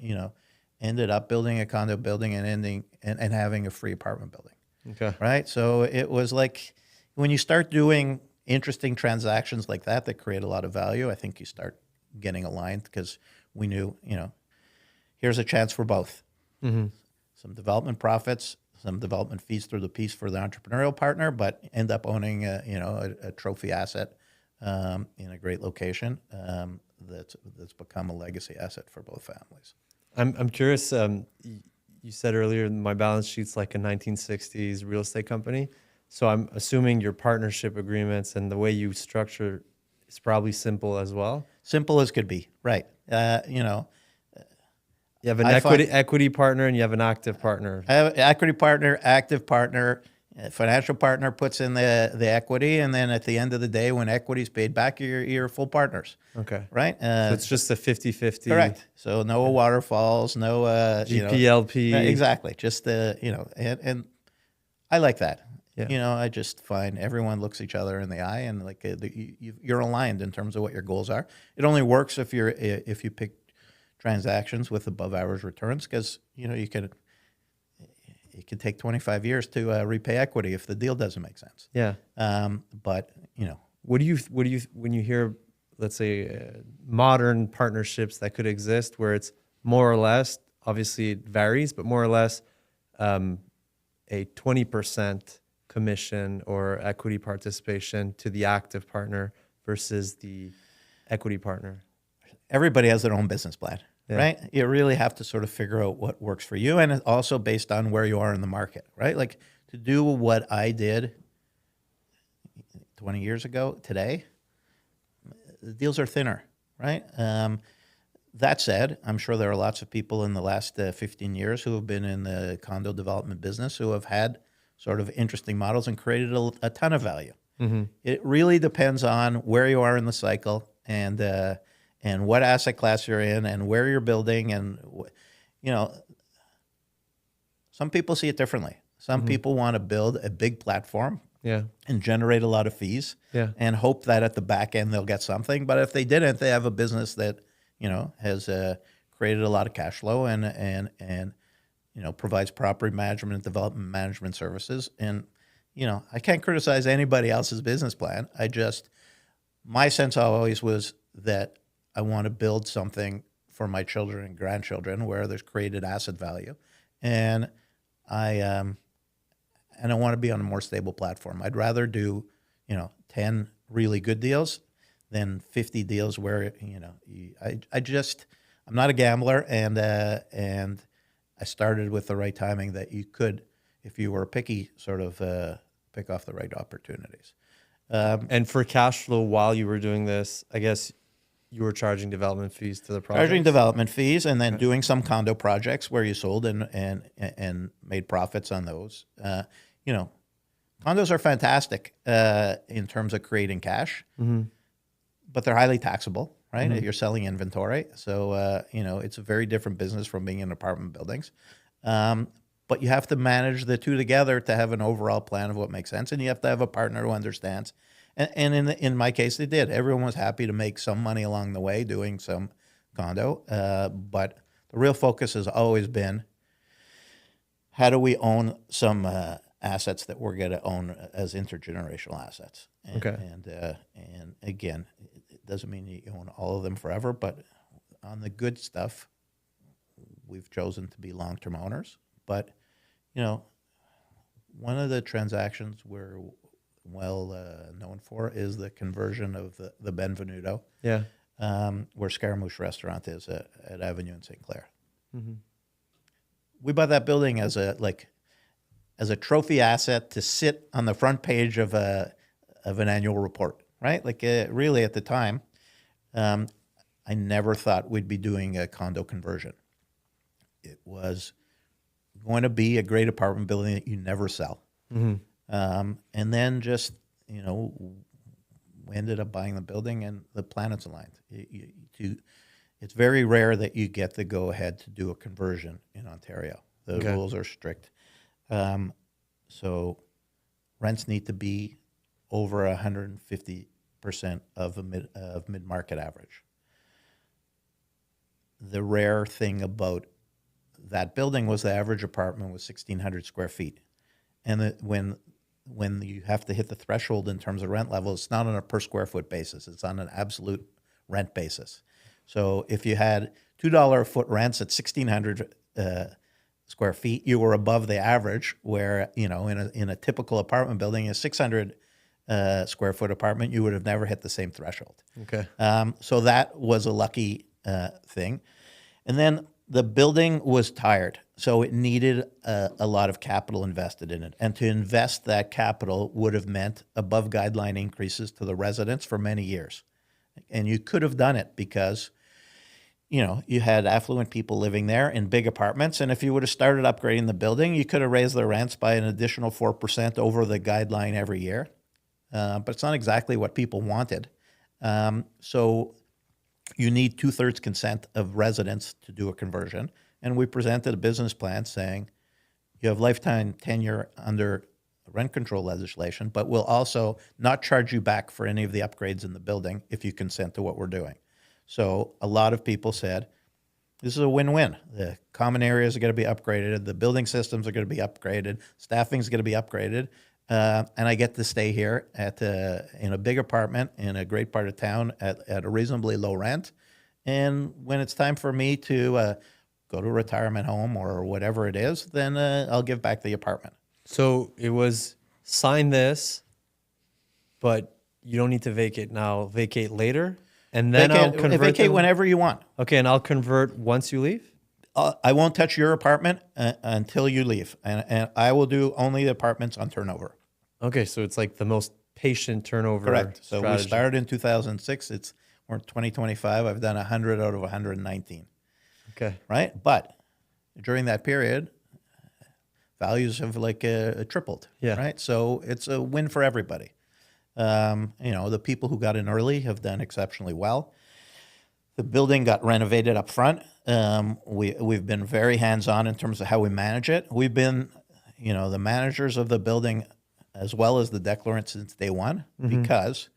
ended up building a condo building and having a free apartment building. Okay. Right? So it was like when you start doing interesting transactions like that create a lot of value, I think you start getting aligned because we knew, here's a chance for both. Mm-hmm. Some development profits, some development fees through the piece for the entrepreneurial partner, but end up owning a trophy asset in a great location that's become a legacy asset for both families. I'm curious. You said earlier my balance sheet's like a 1960s real estate company. So I'm assuming your partnership agreements and the way you structure is probably simple as well. Simple as could be, right? You have an equity partner and you have an active partner. I have an equity partner, active partner. A financial partner puts in the equity, and then at the end of the day, when equity's paid back, you're full partners. Okay. Right? So it's just a 50-50. Correct. So no waterfalls, no GPLP. Exactly. Just and I like that. Yeah. I just find everyone looks each other in the eye, and like you're aligned in terms of what your goals are. It only works if you pick transactions with above average returns, because it could take 25 years to repay equity if the deal doesn't make sense. Yeah. But what do you when you hear, let's say, modern partnerships that could exist where it's more or less, obviously it varies, but more or less a 20% commission or equity participation to the active partner versus the equity partner? Everybody has their own business plan. Yeah. Right? You really have to sort of figure out what works for you, and also based on where you are in the market, right? Like to do what I did 20 years ago today, the deals are thinner, right? That said, I'm sure there are lots of people in the last 15 years who have been in the condo development business who have had sort of interesting models and created a ton of value. It really depends on where you are in the cycle and what asset class you're in and where you're building. And, you know, some people see it differently. Some people want to build a big platform Yeah. and generate a lot of fees Yeah. and hope that at the back end they'll get something. But if they didn't, they have a business that, you know, has created a lot of cash flow and you know, provides property management and development management services. And, you know, I can't criticize anybody else's business plan. My sense always was that I want to build something for my children and grandchildren where there's created asset value. And I want to be on a more stable platform. I'd rather do, you know, 10 really good deals than 50 deals where, you know, I'm not a gambler, and I started with the right timing that you could, if you were picky, sort of pick off the right opportunities. And for cash flow while you were doing this, I guess you were charging development fees to the project. Charging development fees, and then doing some condo projects where you sold and made profits on those. You know, condos are fantastic in terms of creating cash, but they're highly taxable, right? You're selling inventory. So, you know, it's a very different business from being in apartment buildings. But you have to manage the two together to have an overall plan of what makes sense. And you have to have a partner who understands. And in my case, they did. Everyone was happy to make some money along the way doing some condo. But the real focus has always been, how do we own some assets that we're going to own as intergenerational assets? And again, it doesn't mean you own all of them forever, but on the good stuff, we've chosen to be long-term owners. But, you know, one of the transactions we're well known for is the conversion of the Benvenuto, where Scaramouche Restaurant is at Avenue and St. Clair. We bought that building as a trophy asset to sit on the front page of an annual report, right? Like really at the time, I never thought we'd be doing a condo conversion. It was going to be a great apartment building that you never sell. And then just, you know, we ended up buying the building and the planets aligned. It's very rare that you get the go-ahead to do a conversion in Ontario. The rules are strict. So rents need to be over 150% of mid-market average. The rare thing about that building was the average apartment was 1,600 square feet. And when you have to hit the threshold in terms of rent level, it's not on a per square foot basis. It's on an absolute rent basis. So if you had $2 a foot rents at 1,600 square feet, you were above the average. Where, you know, in a typical apartment building, a 600 square foot apartment, you would have never hit the same threshold. So that was a lucky thing. And then the building was tired, so it needed a lot of capital invested in it. And to invest that capital would have meant above guideline increases to the residents for many years. And you could have done it because, you know, you had affluent people living there in big apartments. And if you would have started upgrading the building, you could have raised the rents by an additional 4% over the guideline every year. But it's not exactly what people wanted. So you need 2/3 consent of residents to do a conversion. And we presented a business plan saying, you have lifetime tenure under rent control legislation, but we'll also not charge you back for any of the upgrades in the building if you consent to what we're doing. So a lot of people said, this is a win-win. The common areas are going to be upgraded. The building systems are going to be upgraded. Staffing is going to be upgraded. And I get to stay here in a big apartment in a great part of town at a reasonably low rent. And when it's time for me to go to a retirement home or whatever it is, then I'll give back the apartment. So it was sign this, but you don't need to vacate now. Vacate later, and then I'll convert. Vacate whenever you want. Okay, and I'll convert once you leave. I won't touch your apartment until you leave, and I will do only the apartments on turnover. Okay, so it's like the most patient turnover. Correct. So strategy. we started in 2006. We're in 2025. I've done 100 out of 119. Okay. Right, but during that period, values have tripled. Yeah. Right. So it's a win for everybody. The people who got in early have done exceptionally well. The building got renovated up front. We've been very hands-on in terms of how we manage it. We've been, the managers of the building as well as the declarant since day one, because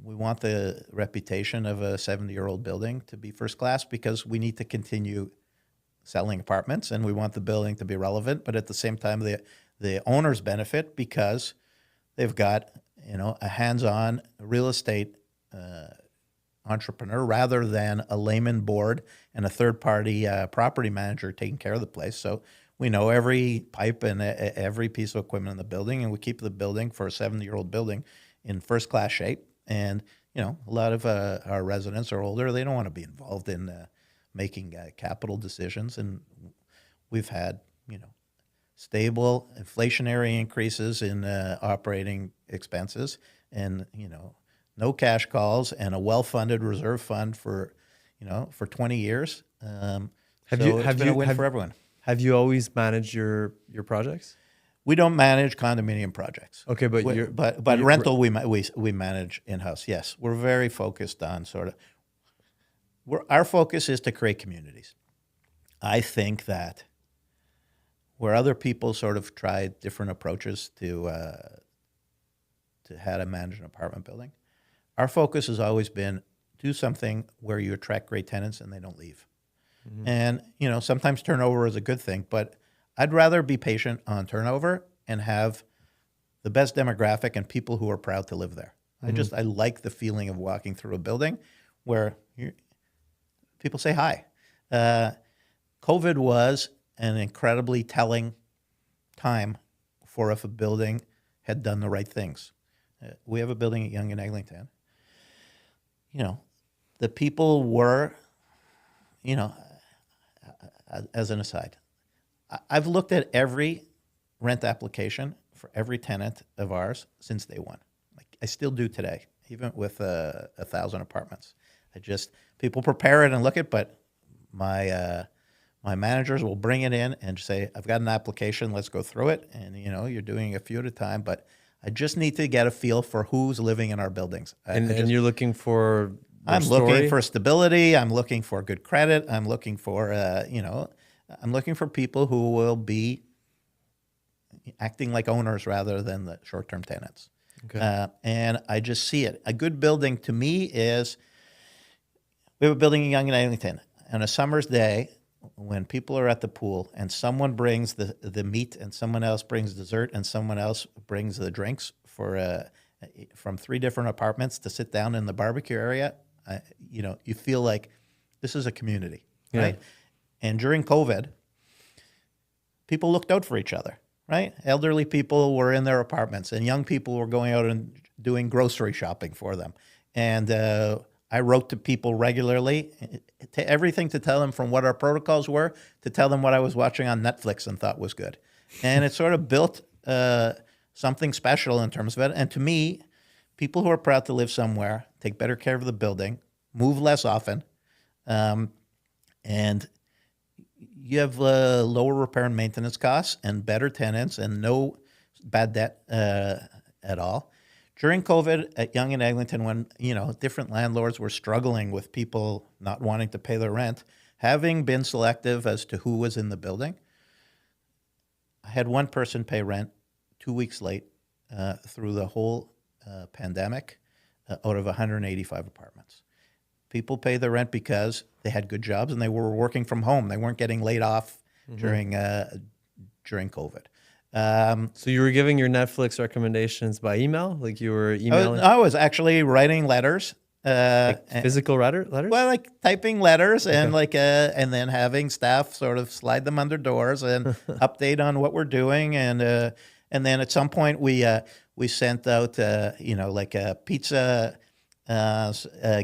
we want the reputation of a 70-year-old building to be first class, because we need to continue selling apartments and we want the building to be relevant. But at the same time, the owners benefit because they've got, a hands-on real estate entrepreneur rather than a layman board and a third-party property manager taking care of the place. So we know every pipe and every piece of equipment in the building, and we keep the building, for a 70-year-old building, in first-class shape. And, a lot of our residents are older. They don't want to be involved in making capital decisions. And we've had, stable inflationary increases in operating expenses and, no cash calls and a well-funded reserve fund for 20 years. It's been a win for everyone. Have you always managed your projects? We don't manage condominium projects. Okay, but but rental we manage in-house. Yes, we're very focused on our focus is to create communities. I think that where other people sort of tried different approaches to how to manage an apartment building, our focus has always been do something where you attract great tenants and they don't leave. And sometimes turnover is a good thing, but I'd rather be patient on turnover and have the best demographic and people who are proud to live there. I like the feeling of walking through a building where people say hi. COVID was an incredibly telling time for if a building had done the right things. We have a building at Yonge and Eglinton. The people were, as an aside, I've looked at every rent application for every tenant of ours since day one. Like I still do today, even with 1,000 apartments. People prepare it and look at, but my managers will bring it in and say, "I've got an application. Let's go through it." And you're doing a few at a time, but I just need to get a feel for who's living in our buildings. And you're looking for. Looking for stability. I'm looking for good credit. I'm looking for I'm looking for people who will be acting like owners rather than the short-term tenants. Okay. And I just see it. A good building to me is, we have a building in Yonge and Eglinton. On a summer's day, when people are at the pool and someone brings the meat and someone else brings dessert and someone else brings the drinks from 3 different apartments to sit down in the barbecue area, you feel like this is a community, right? And during COVID, people looked out for each other, right? Elderly people were in their apartments and young people were going out and doing grocery shopping for them. And I wrote to people regularly, to everything to tell them from what our protocols were, to tell them what I was watching on Netflix and thought was good. And it sort of built something special in terms of it. And to me, people who are proud to live somewhere take better care of the building, move less often, and you have lower repair and maintenance costs and better tenants and no bad debt at all. During COVID at Yonge and Eglinton, when different landlords were struggling with people not wanting to pay their rent, having been selective as to who was in the building, I had one person pay rent 2 weeks late through the whole pandemic out of 185 apartments. People pay their rent because they had good jobs and they were working from home. They weren't getting laid off during COVID. So you were giving your Netflix recommendations by email? Like you were emailing? I was actually writing letters. Physical letters? Well, like typing letters and and then having staff sort of slide them under doors and update on what we're doing. And then at some point we sent out, pizza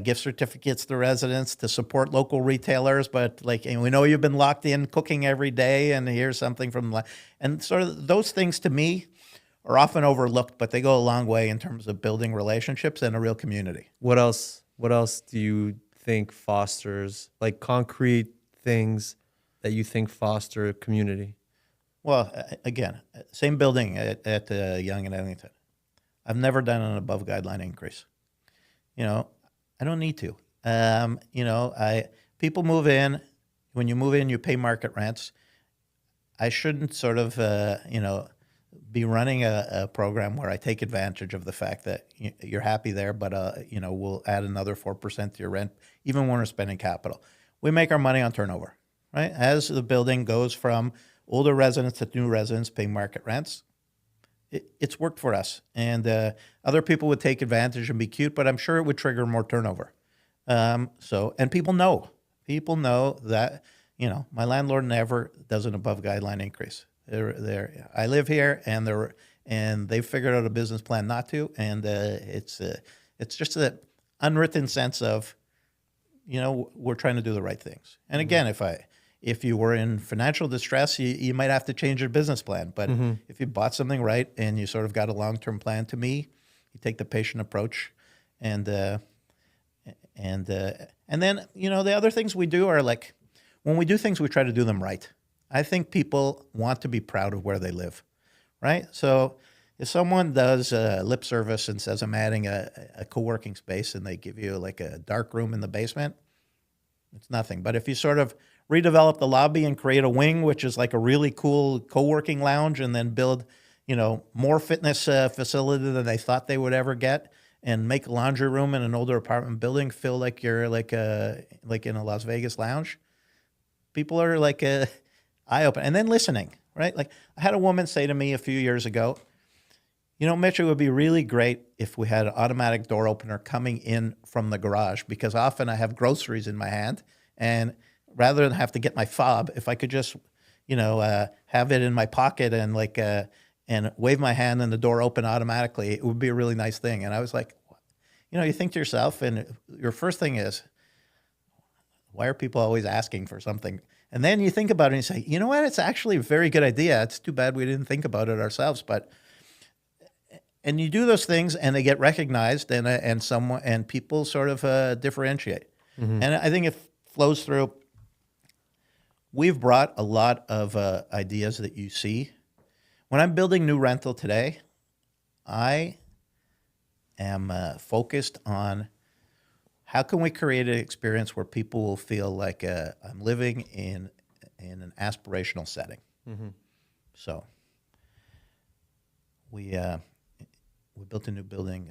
gift certificates to residents to support local retailers, but and we know you've been locked in cooking every day, and here's something from and sort of those things to me are often overlooked, but they go a long way in terms of building relationships and a real community. What else do you think fosters, like concrete things that you think foster a community? Well, again, same building at Yonge and Eglinton. I've never done an above guideline increase. You know, I don't need to. You know, people move in. When you move in, you pay market rents. I shouldn't sort of, you know, be running a program where I take advantage of the fact that you're happy there, but, you know, we'll add another 4% to your rent, even when we're spending capital. We make our money on turnover, right? As the building goes from older residents to new residents paying market rents, it's worked for us. And other people would take advantage and be cute, but I'm sure it would trigger more turnover. And people know that, you know, my landlord never does an above guideline increase. I live here, and they've figured out a business plan not to, and it's just an unwritten sense of, you know, we're trying to do the right things. And again, if you were in financial distress, you might have to change your business plan. But if you bought something right and you sort of got a long-term plan, to me, you take the patient approach, and then, you know, the other things we do are like, when we do things, we try to do them right. I think people want to be proud of where they live, right? So if someone does lip service and says, I'm adding a co-working space, and they give you like a dark room in the basement, it's nothing. But if you sort of redevelop the lobby and create a wing, which is like a really cool co-working lounge, and then build, you know, more fitness facility than they thought they would ever get, and make a laundry room in an older apartment building feel like you're like in a Las Vegas lounge, people are like eye-open. And then listening, right? Like, I had a woman say to me a few years ago, you know, Mitch, it would be really great if we had an automatic door opener coming in from the garage, because often I have groceries in my hand, and rather than have to get my fob, if I could just, you know, have it in my pocket and like and wave my hand and the door open automatically, it would be a really nice thing. And I was like, you know, you think to yourself, and your first thing is, why are people always asking for something? And then you think about it and you say, you know what, it's actually a very good idea. It's too bad we didn't think about it ourselves. And you do those things, and they get recognized, and people sort of differentiate. And I think it flows through. We've brought a lot of ideas that you see. When I'm building new rental today, I am focused on how can we create an experience where people will feel like I'm living in an aspirational setting. So we built a new building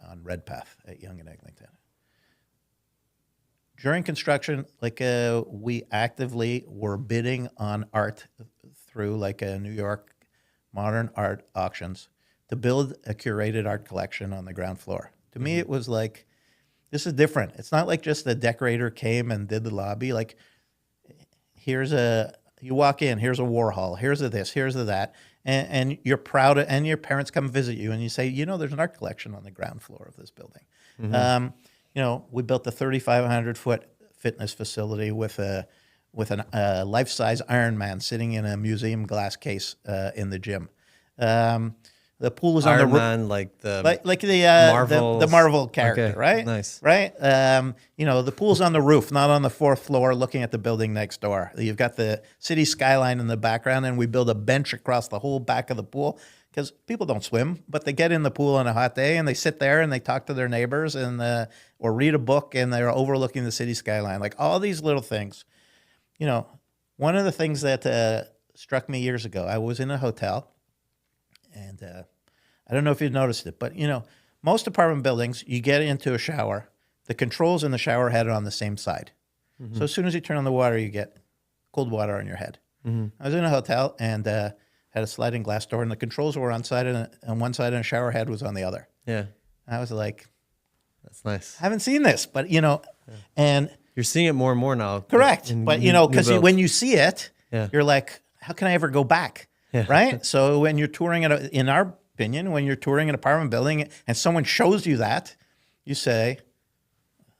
on Redpath at Yonge and Eglinton. During construction, like we actively were bidding on art through like a New York modern art auctions to build a curated art collection on the ground floor. To me, it was like, this is different. It's not like just the decorator came and did the lobby. Like, you walk in, here's a Warhol, here's a this, here's a that, and you're proud of, and your parents come visit you, and you say, you know, there's an art collection on the ground floor of this building. You know, we built a 3,500-foot fitness facility with a life-size Iron Man sitting in a museum glass case in the gym. The pool is on the Iron Man, like the the Marvel character, okay, right? Nice, right? You know, the pool's on the roof, not on the fourth floor, looking at the building next door. You've got the city skyline in the background, and we build a bench across the whole back of the pool, because people don't swim, but they get in the pool on a hot day, and they sit there and they talk to their neighbors, and or read a book, and they're overlooking the city skyline. Like, all these little things. You know, one of the things that struck me years ago, I was in a hotel, and I don't know if you've noticed it, but, you know, most apartment buildings, you get into a shower, the controls in the shower head are on the same side. So as soon as you turn on the water, you get cold water on your head. I was in a hotel, and had a sliding glass door, and the controls were on one side, and a shower head was on the other. Yeah, I was like, that's nice. I haven't seen this, but, you know, and You're seeing it more and more now. correct. But, you know, because when you see it, Yeah. you're like, how can I ever go back? Yeah. Right? So when you're touring in our opinion, when you're touring an apartment building and someone shows you that, you say,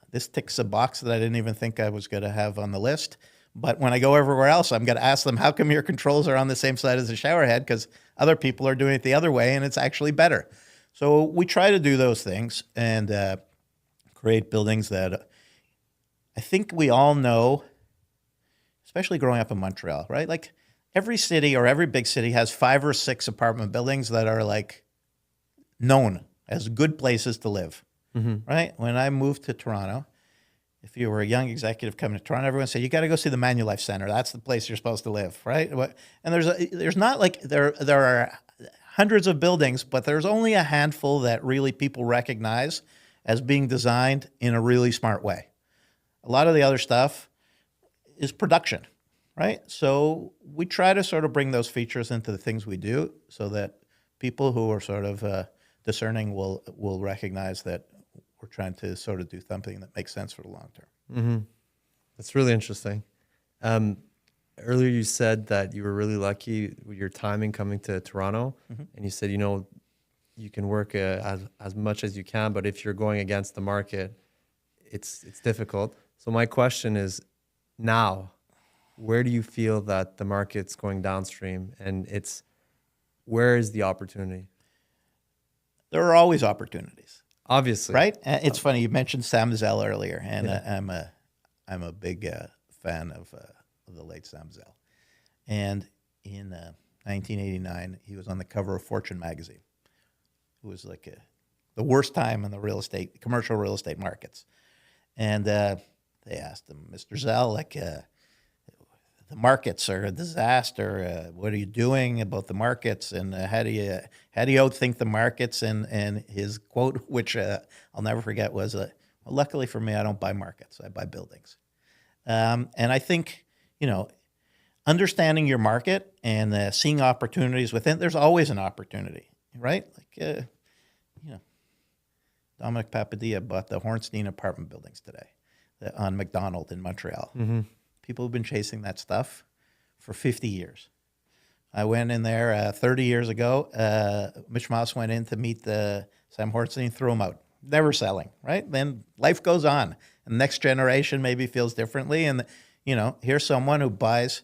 this ticks a box that I didn't even think I was going to have on the list. But when I go everywhere else, I'm going to ask them, how come your controls are on the same side as the shower head? Because other people are doing it the other way, and it's actually better. So we try to do those things and create buildings that I think we all know, especially growing up in Montreal, right? Like, every city or every big city has 5 or 6 apartment buildings that are like known as good places to live, right? When I moved to Toronto, if you were a young executive coming to Toronto, everyone said, you got to go see the Manulife Center. That's the place you're supposed to live, right? And there's not like there are hundreds of buildings, but there's only a handful that really people recognize as being designed in a really smart way. A lot of the other stuff is production, right? So we try to sort of bring those features into the things we do so that people who are sort of discerning will recognize that we're trying to sort of do something that makes sense for the long term. That's really interesting. Earlier you said that you were really lucky with your timing coming to Toronto, and you said, you can work as much as you can, but if you're going against the market, it's difficult. So my question is, now, where do you feel that the market's going downstream, and where is the opportunity? There are always opportunities. Obviously, right? It's funny you mentioned Sam Zell earlier, and I'm a big fan of the late Sam Zell. And in 1989, he was on the cover of Fortune magazine. It was like the worst time in the commercial real estate markets. And they asked him, Mr. Zell, the markets are a disaster. What are you doing about the markets, and how do you outthink the markets? And his quote, which I'll never forget, was, well, "Luckily for me, I don't buy markets; I buy buildings." And I think understanding your market and seeing opportunities within. There's always an opportunity, right? Dominic Papadilla bought the Hornstein apartment buildings today on McDonald in Montreal. People have been chasing that stuff for 50 years. I went in there 30 years ago. Mitch Mouse went in to meet Sam Hornstein, threw him out. Never selling, right? Then life goes on. And the next generation maybe feels differently. And, here's someone who buys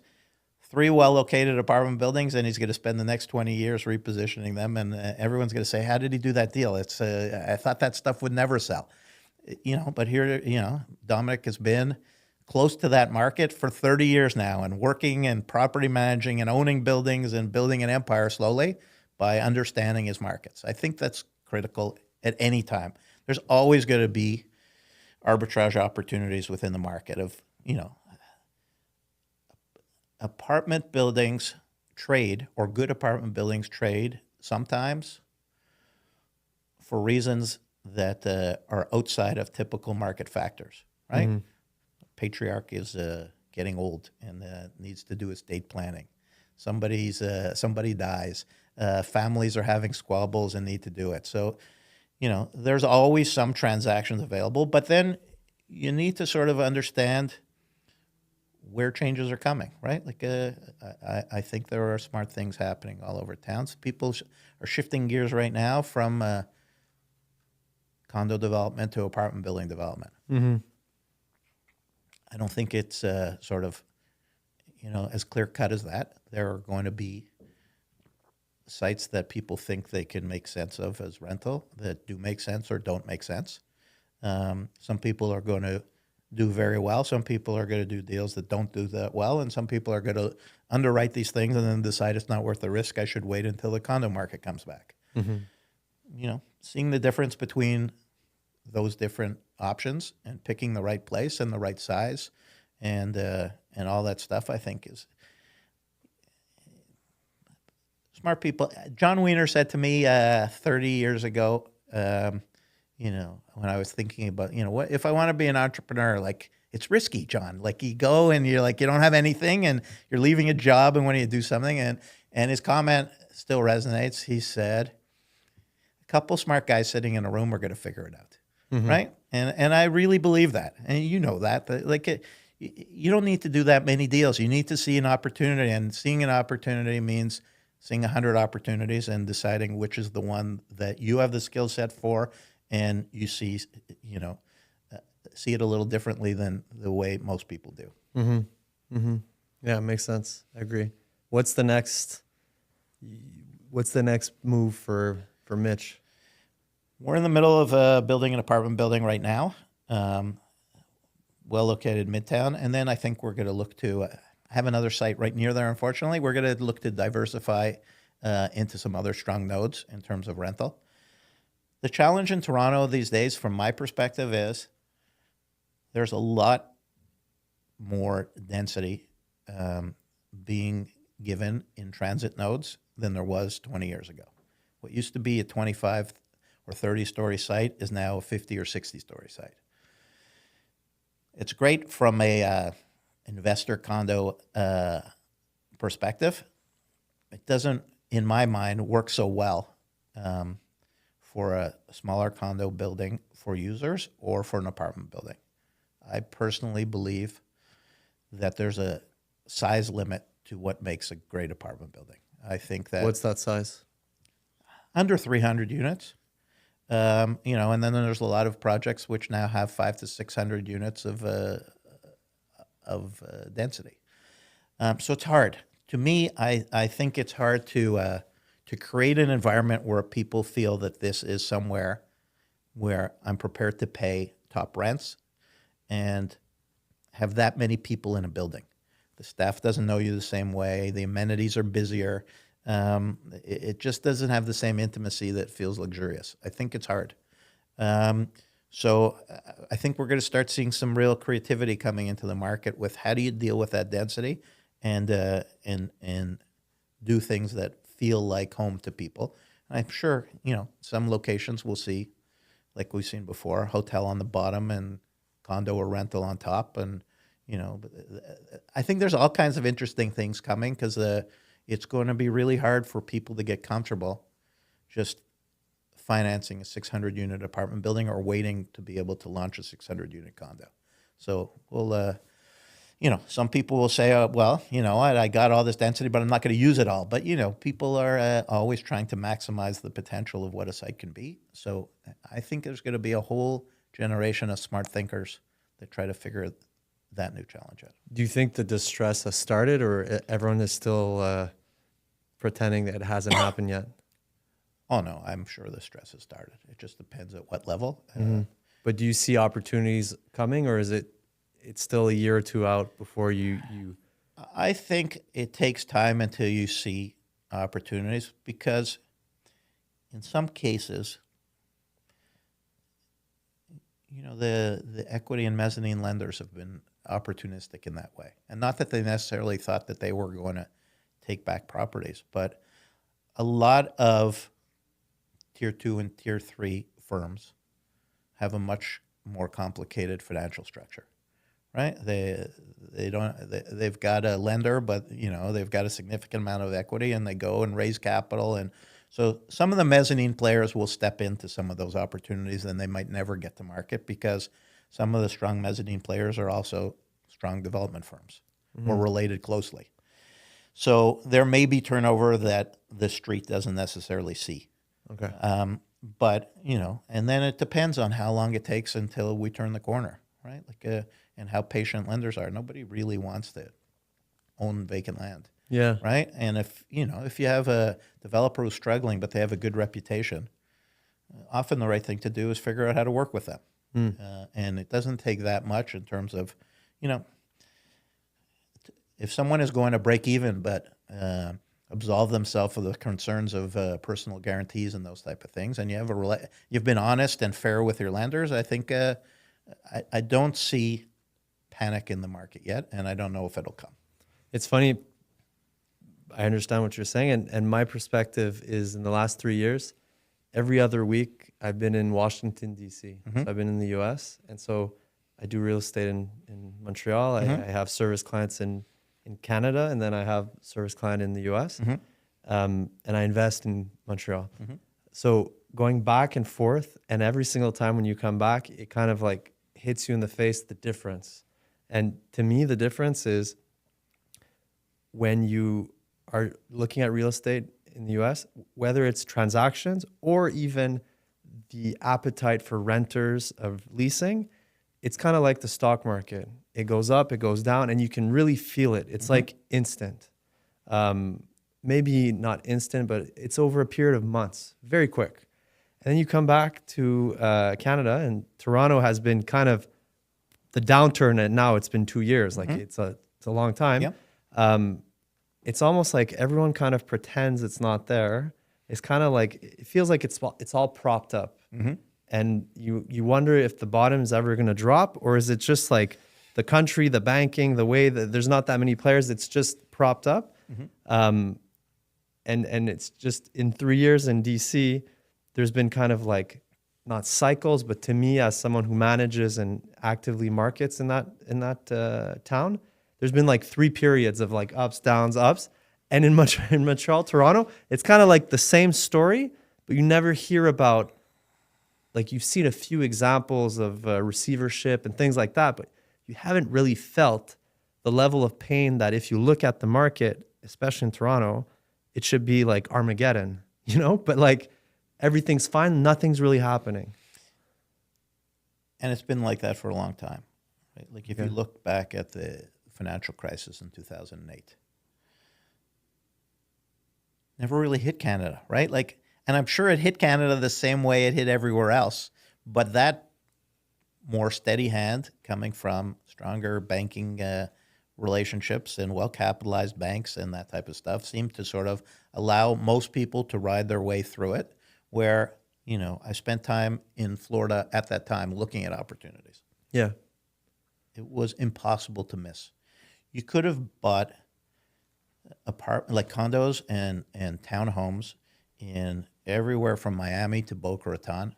3 well-located apartment buildings, and he's going to spend the next 20 years repositioning them. And everyone's going to say, how did he do that deal? I thought that stuff would never sell. But here, Dominic has been close to that market for 30 years now, and working and property managing and owning buildings and building an empire slowly by understanding his markets. I think that's critical at any time. There's always going to be arbitrage opportunities within the market of, apartment buildings trade, or good apartment buildings trade sometimes for reasons that are outside of typical market factors, right? Patriarch is getting old and needs to do estate planning. Somebody dies. Families are having squabbles and need to do it. So, there's always some transactions available, but then you need to sort of understand where changes are coming, right? I think there are smart things happening all over town. So people are shifting gears right now from condo development to apartment building development. I don't think it's sort of, as clear cut as that. There are going to be sites that people think they can make sense of as rental that do make sense or don't make sense. Some people are going to do very well. Some people are going to do deals that don't do that well. And some people are going to underwrite these things and then decide it's not worth the risk. I should wait until the condo market comes back. Seeing the difference between those different options and picking the right place and the right size and all that stuff, I think is smart people. John Wiener said to me 30 years ago, when I was thinking about, what if I want to be an entrepreneur, it's risky, John. You go and you're you don't have anything and you're leaving a job and when you do something. And his comment still resonates. He said, a couple smart guys sitting in a room are going to figure it out. Right. And I really believe that. And that, you don't need to do that many deals. You need to see an opportunity, and seeing an opportunity means seeing 100 opportunities and deciding which is the one that you have the skill set for. And you see it a little differently than the way most people do. Yeah, it makes sense. I agree. What's the next move for Mitch? We're in the middle of building an apartment building right now, well located Midtown, and then I think we're going to look to have another site right near there. Unfortunately, we're going to look to diversify into some other strong nodes in terms of rental. The challenge in Toronto these days, from my perspective, is there's a lot more density being given in transit nodes than there was 20 years ago. What used to be a 25 or 30-story site is now a 50 or 60-story site. It's great from a investor condo perspective. It doesn't, in my mind, work so well for a smaller condo building for users or for an apartment building. I personally believe that there's a size limit to what makes a great apartment building. I think that What's that size? under 300 units, and then there's a lot of projects which now have 500 to 600 units of density. So it's hard. To me, I think it's hard to create an environment where people feel that this is somewhere where I'm prepared to pay top rents and have that many people in a building. The staff doesn't know you the same way. The amenities are busier. It just doesn't have the same intimacy that feels luxurious. I think it's hard. So I think we're going to start seeing some real creativity coming into the market with how do you deal with that density and do things that feel like home to people. And I'm sure, some locations we'll see, like we've seen before, hotel on the bottom and condo or rental on top. And, I think there's all kinds of interesting things coming because it's going to be really hard for people to get comfortable just financing a 600-unit apartment building or waiting to be able to launch a 600-unit condo. So we'll, some people will say, I got all this density, but I'm not going to use it all. But, people are always trying to maximize the potential of what a site can be. So I think there's going to be a whole generation of smart thinkers that try to figure that new challenge out. Do you think the distress has started, or everyone is still pretending that it hasn't happened yet? Oh, no, I'm sure the stress has started. It just depends at what level. But do you see opportunities coming, or is it's still a year or two out before you? I think it takes time until you see opportunities because in some cases, the equity and mezzanine lenders have been opportunistic in that way. And not that they necessarily thought that they were going to take back properties, but a lot of tier 2 and tier 3 firms have a much more complicated financial structure, right? They've got a lender, but they've got a significant amount of equity, and they go and raise capital, and so some of the mezzanine players will step into some of those opportunities, and they might never get to market because some of the strong mezzanine players are also strong development firms or related closely. So there may be turnover that the street doesn't necessarily see. Okay. But, and then it depends on how long it takes until we turn the corner, right? And how patient lenders are. Nobody really wants to own vacant land. Yeah. Right. And if you have a developer who's struggling, but they have a good reputation, often the right thing to do is figure out how to work with them. And it doesn't take that much in terms of, if someone is going to break even, but absolve themselves of the concerns of personal guarantees and those type of things, and you've been honest and fair with your lenders, I think I don't see panic in the market yet, and I don't know if it'll come. It's funny. I understand what you're saying, and my perspective is in the last 3 years, every other week I've been in Washington, D.C. So I've been in the U.S., and so I do real estate in Montreal. I have service clients in Canada, and then I have service client in the U.S., and I invest in Montreal. So going back and forth, and every single time when you come back, it kind of like hits you in the face, the difference. And to me, the difference is when you are looking at real estate in the US, whether it's transactions or even the appetite for renters of leasing, it's kind of like the stock market. It goes up, it goes down, and you can really feel it. It's like instant. Maybe not instant, but it's over a period of months, very quick. And then you come back to Canada, and Toronto has been kind of the downturn, and now it's been 2 years. Like it's a long time. Yep. It's almost like everyone kind of pretends it's not there. It's kind of like, it feels like it's all propped up. And you wonder if the bottom is ever going to drop, or is it just like the country, the banking, the way that there's not that many players, it's just propped up. And it's just in 3 years in DC, there's been kind of like not cycles, but to me, as someone who manages and actively markets in that town, there's been like 3 periods of like ups, downs, ups. And in Montreal, Toronto, it's kind of like the same story, but you never hear about, like you've seen a few examples of receivership and things like that, but you haven't really felt the level of pain that if you look at the market, especially in Toronto, it should be like Armageddon, but like everything's fine, nothing's really happening. And it's been like that for a long time, right? Like if you look back at the financial crisis in 2008, never really hit Canada, right? Like, and I'm sure it hit Canada the same way it hit everywhere else, but that more steady hand coming from stronger banking relationships and well-capitalized banks and that type of stuff seemed to sort of allow most people to ride their way through it, where, I spent time in Florida at that time looking at opportunities. Yeah. It was impossible to miss. You could have bought like condos and townhomes in everywhere from Miami to Boca Raton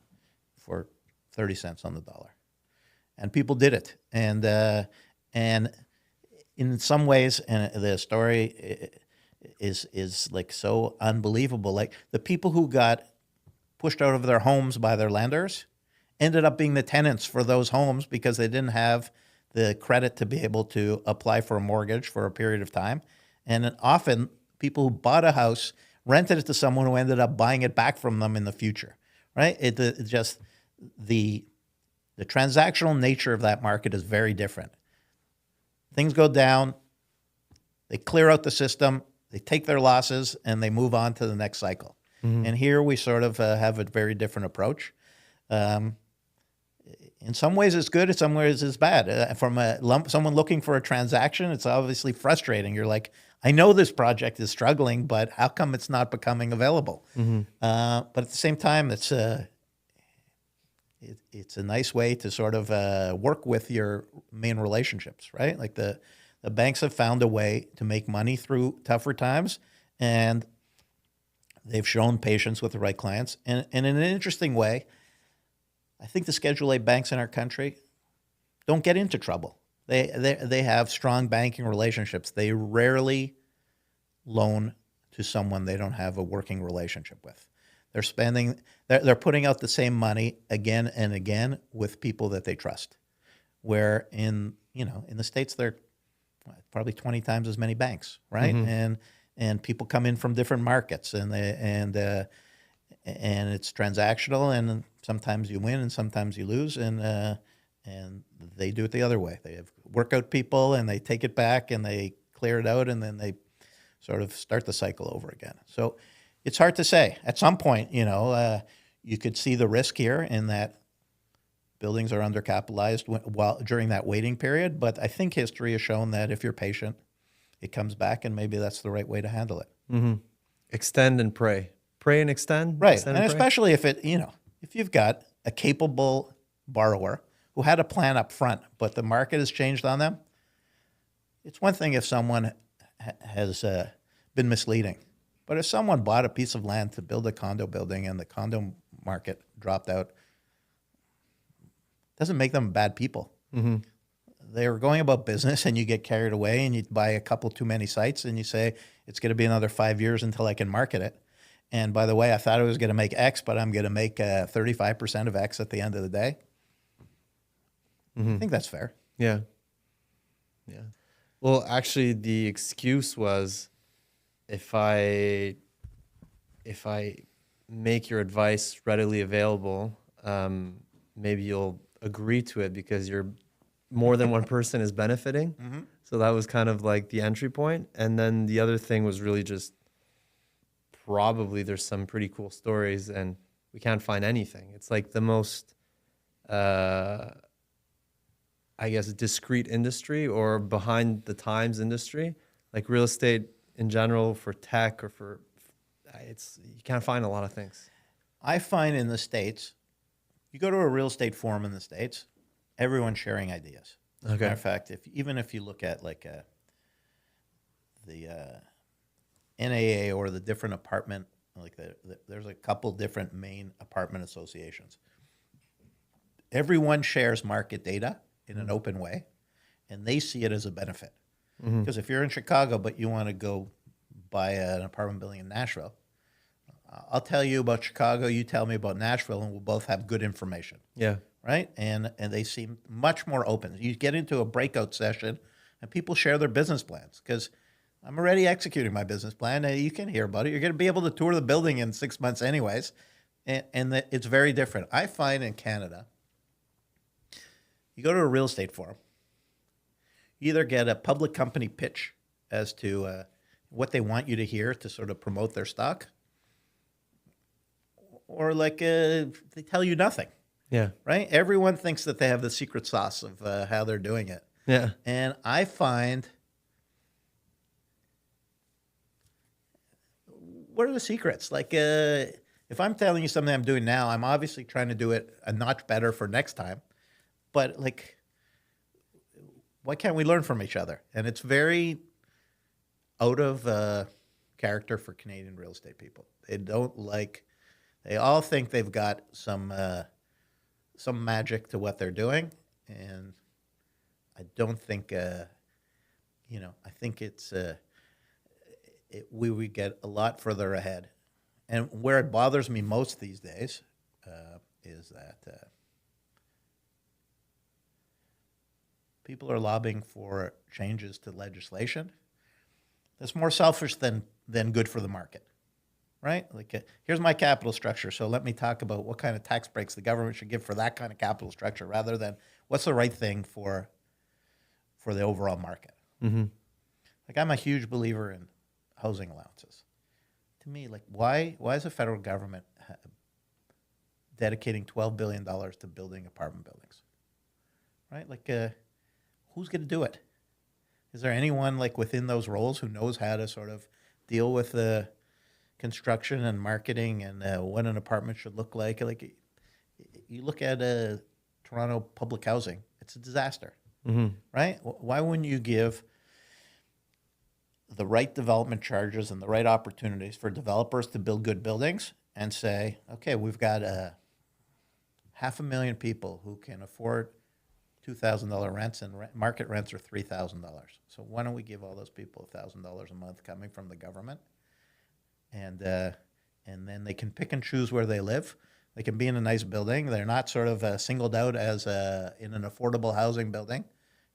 for 30 cents on the dollar. And people did it. And in some ways, and the story is like so unbelievable. Like the people who got pushed out of their homes by their lenders ended up being the tenants for those homes because they didn't have the credit to be able to apply for a mortgage for a period of time. And often people who bought a house rented it to someone who ended up buying it back from them in the future, right? It just the transactional nature of that market is very different. Things go down, they clear out the system, they take their losses, and they move on to the next cycle. And here we sort of have a very different approach. In some ways it's good, in some ways it's bad. From someone looking for a transaction, it's obviously frustrating. You're like, I know this project is struggling, but how come it's not becoming available? But at the same time, it's a nice way to sort of work with your main relationships, right? Like the banks have found a way to make money through tougher times, and they've shown patience with the right clients. And in an interesting way, I think the Schedule A banks in our country don't get into trouble. They have strong banking relationships. They rarely loan to someone they don't have a working relationship with. They're putting out the same money again and again with people that they trust. Where in the States, they're probably 20 times as many banks, right? And people come in from different markets, and it's transactional, and sometimes you win and sometimes you lose, and they do it the other way. They have workout people, and they take it back, and they clear it out, and then they sort of start the cycle over again. So it's hard to say. At some point, you could see the risk here in that buildings are undercapitalized during that waiting period. But I think history has shown that if you're patient, it comes back, and maybe that's the right way to handle it. Extend and pray. Pray and extend. Right. Extend And pray. especially if you've got a capable borrower who had a plan up front, but the market has changed on them. It's one thing if someone has been misleading, but if someone bought a piece of land to build a condo building and the condo market dropped out, it doesn't make them bad people. They were going about business, and you get carried away, and you buy a couple too many sites, and you say, it's going to be another 5 years until I can market it. And by the way, I thought I was going to make X, but I'm going to make 35% of X at the end of the day. I think that's fair. Yeah. Well, actually, the excuse was, if I make your advice readily available, maybe you'll agree to it because more than one person is benefiting. So that was kind of like the entry point. And then the other thing was really just probably there's some pretty cool stories, and we can't find anything. It's like the most, I guess, discreet industry or behind the times industry, like real estate in general, for tech or you can't find a lot of things. I find in the States, You go to a real estate forum in the States, everyone's sharing ideas. As a Okay. matter of fact, even if you look at like the NAA or the different apartment, like there's a couple different main apartment associations. Everyone shares market data in an open way, and they see it as a benefit. Because if you're in Chicago but you want to go buy an apartment building in Nashville, I'll tell you about Chicago, you tell me about Nashville, and we'll both have good information. Yeah. Right? And they seem much more open. You get into a breakout session, and people share their business plans because I'm already executing my business plan. You can hear about it. You're going to be able to tour the building in 6 months anyways, and it's very different. I find in Canada, you go to a real estate forum, you either get a public company pitch as to what they want you to hear to sort of promote their stock, or like they tell you nothing. Yeah. Right? Everyone thinks that they have the secret sauce of how they're doing it. Yeah. And I find, what are the secrets? Like, if I'm telling you something I'm doing now, I'm obviously trying to do it a notch better for next time. But, like, why can't we learn from each other? And it's very out of character for Canadian real estate people. They all think they've got some magic to what they're doing, and I don't think, I think we would get a lot further ahead. And where it bothers me most these days is that people are lobbying for changes to legislation that's more selfish than good for the market. Right? Like, here's my capital structure, so let me talk about what kind of tax breaks the government should give for that kind of capital structure rather than what's the right thing for the overall market. Mm-hmm. Like, I'm a huge believer in housing allowances. To me, like, why is the federal government dedicating $12 billion to building apartment buildings? Right? Like, who's going to do it? Is there anyone, like, within those roles who knows how to sort of deal with the construction and marketing and what an apartment should look like? Like, you look at Toronto public housing, it's a disaster, right? Why wouldn't you give the right development charges and the right opportunities for developers to build good buildings and say, okay, we've got 500,000 people who can afford $2,000 rents, and market rents are $3,000. So why don't we give all those people $1,000 a month coming from the government? And then they can pick and choose where they live. They can be in a nice building. They're not sort of singled out as in an affordable housing building.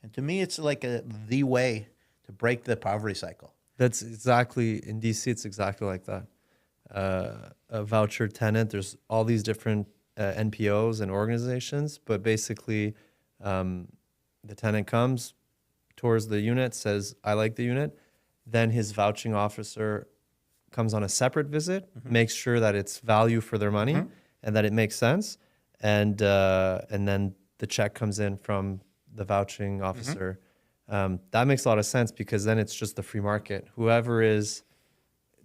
And to me, it's like the way to break the poverty cycle. That's exactly, in DC, it's exactly like that. A voucher tenant, there's all these different NPOs and organizations, but basically the tenant comes, tours the unit, says, I like the unit. Then his vouching officer comes on a separate visit, makes sure that it's value for their money and that it makes sense. And then the check comes in from the vouching officer. That makes a lot of sense because then it's just the free market. Whoever is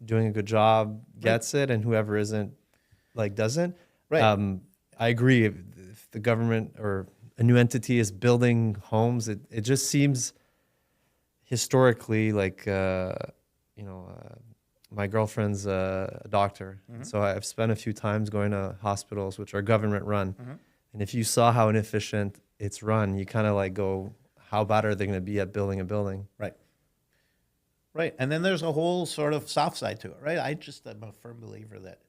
doing a good job gets it, and whoever isn't, like, doesn't. Right. I agree. If the government or a new entity is building homes, it just seems historically like, my girlfriend's a doctor. So I've spent a few times going to hospitals, which are government run. And if you saw how inefficient it's run, you kind of like go, how bad are they going to be at building a building? Right. Right. And then there's a whole sort of soft side to it, right? I'm a firm believer that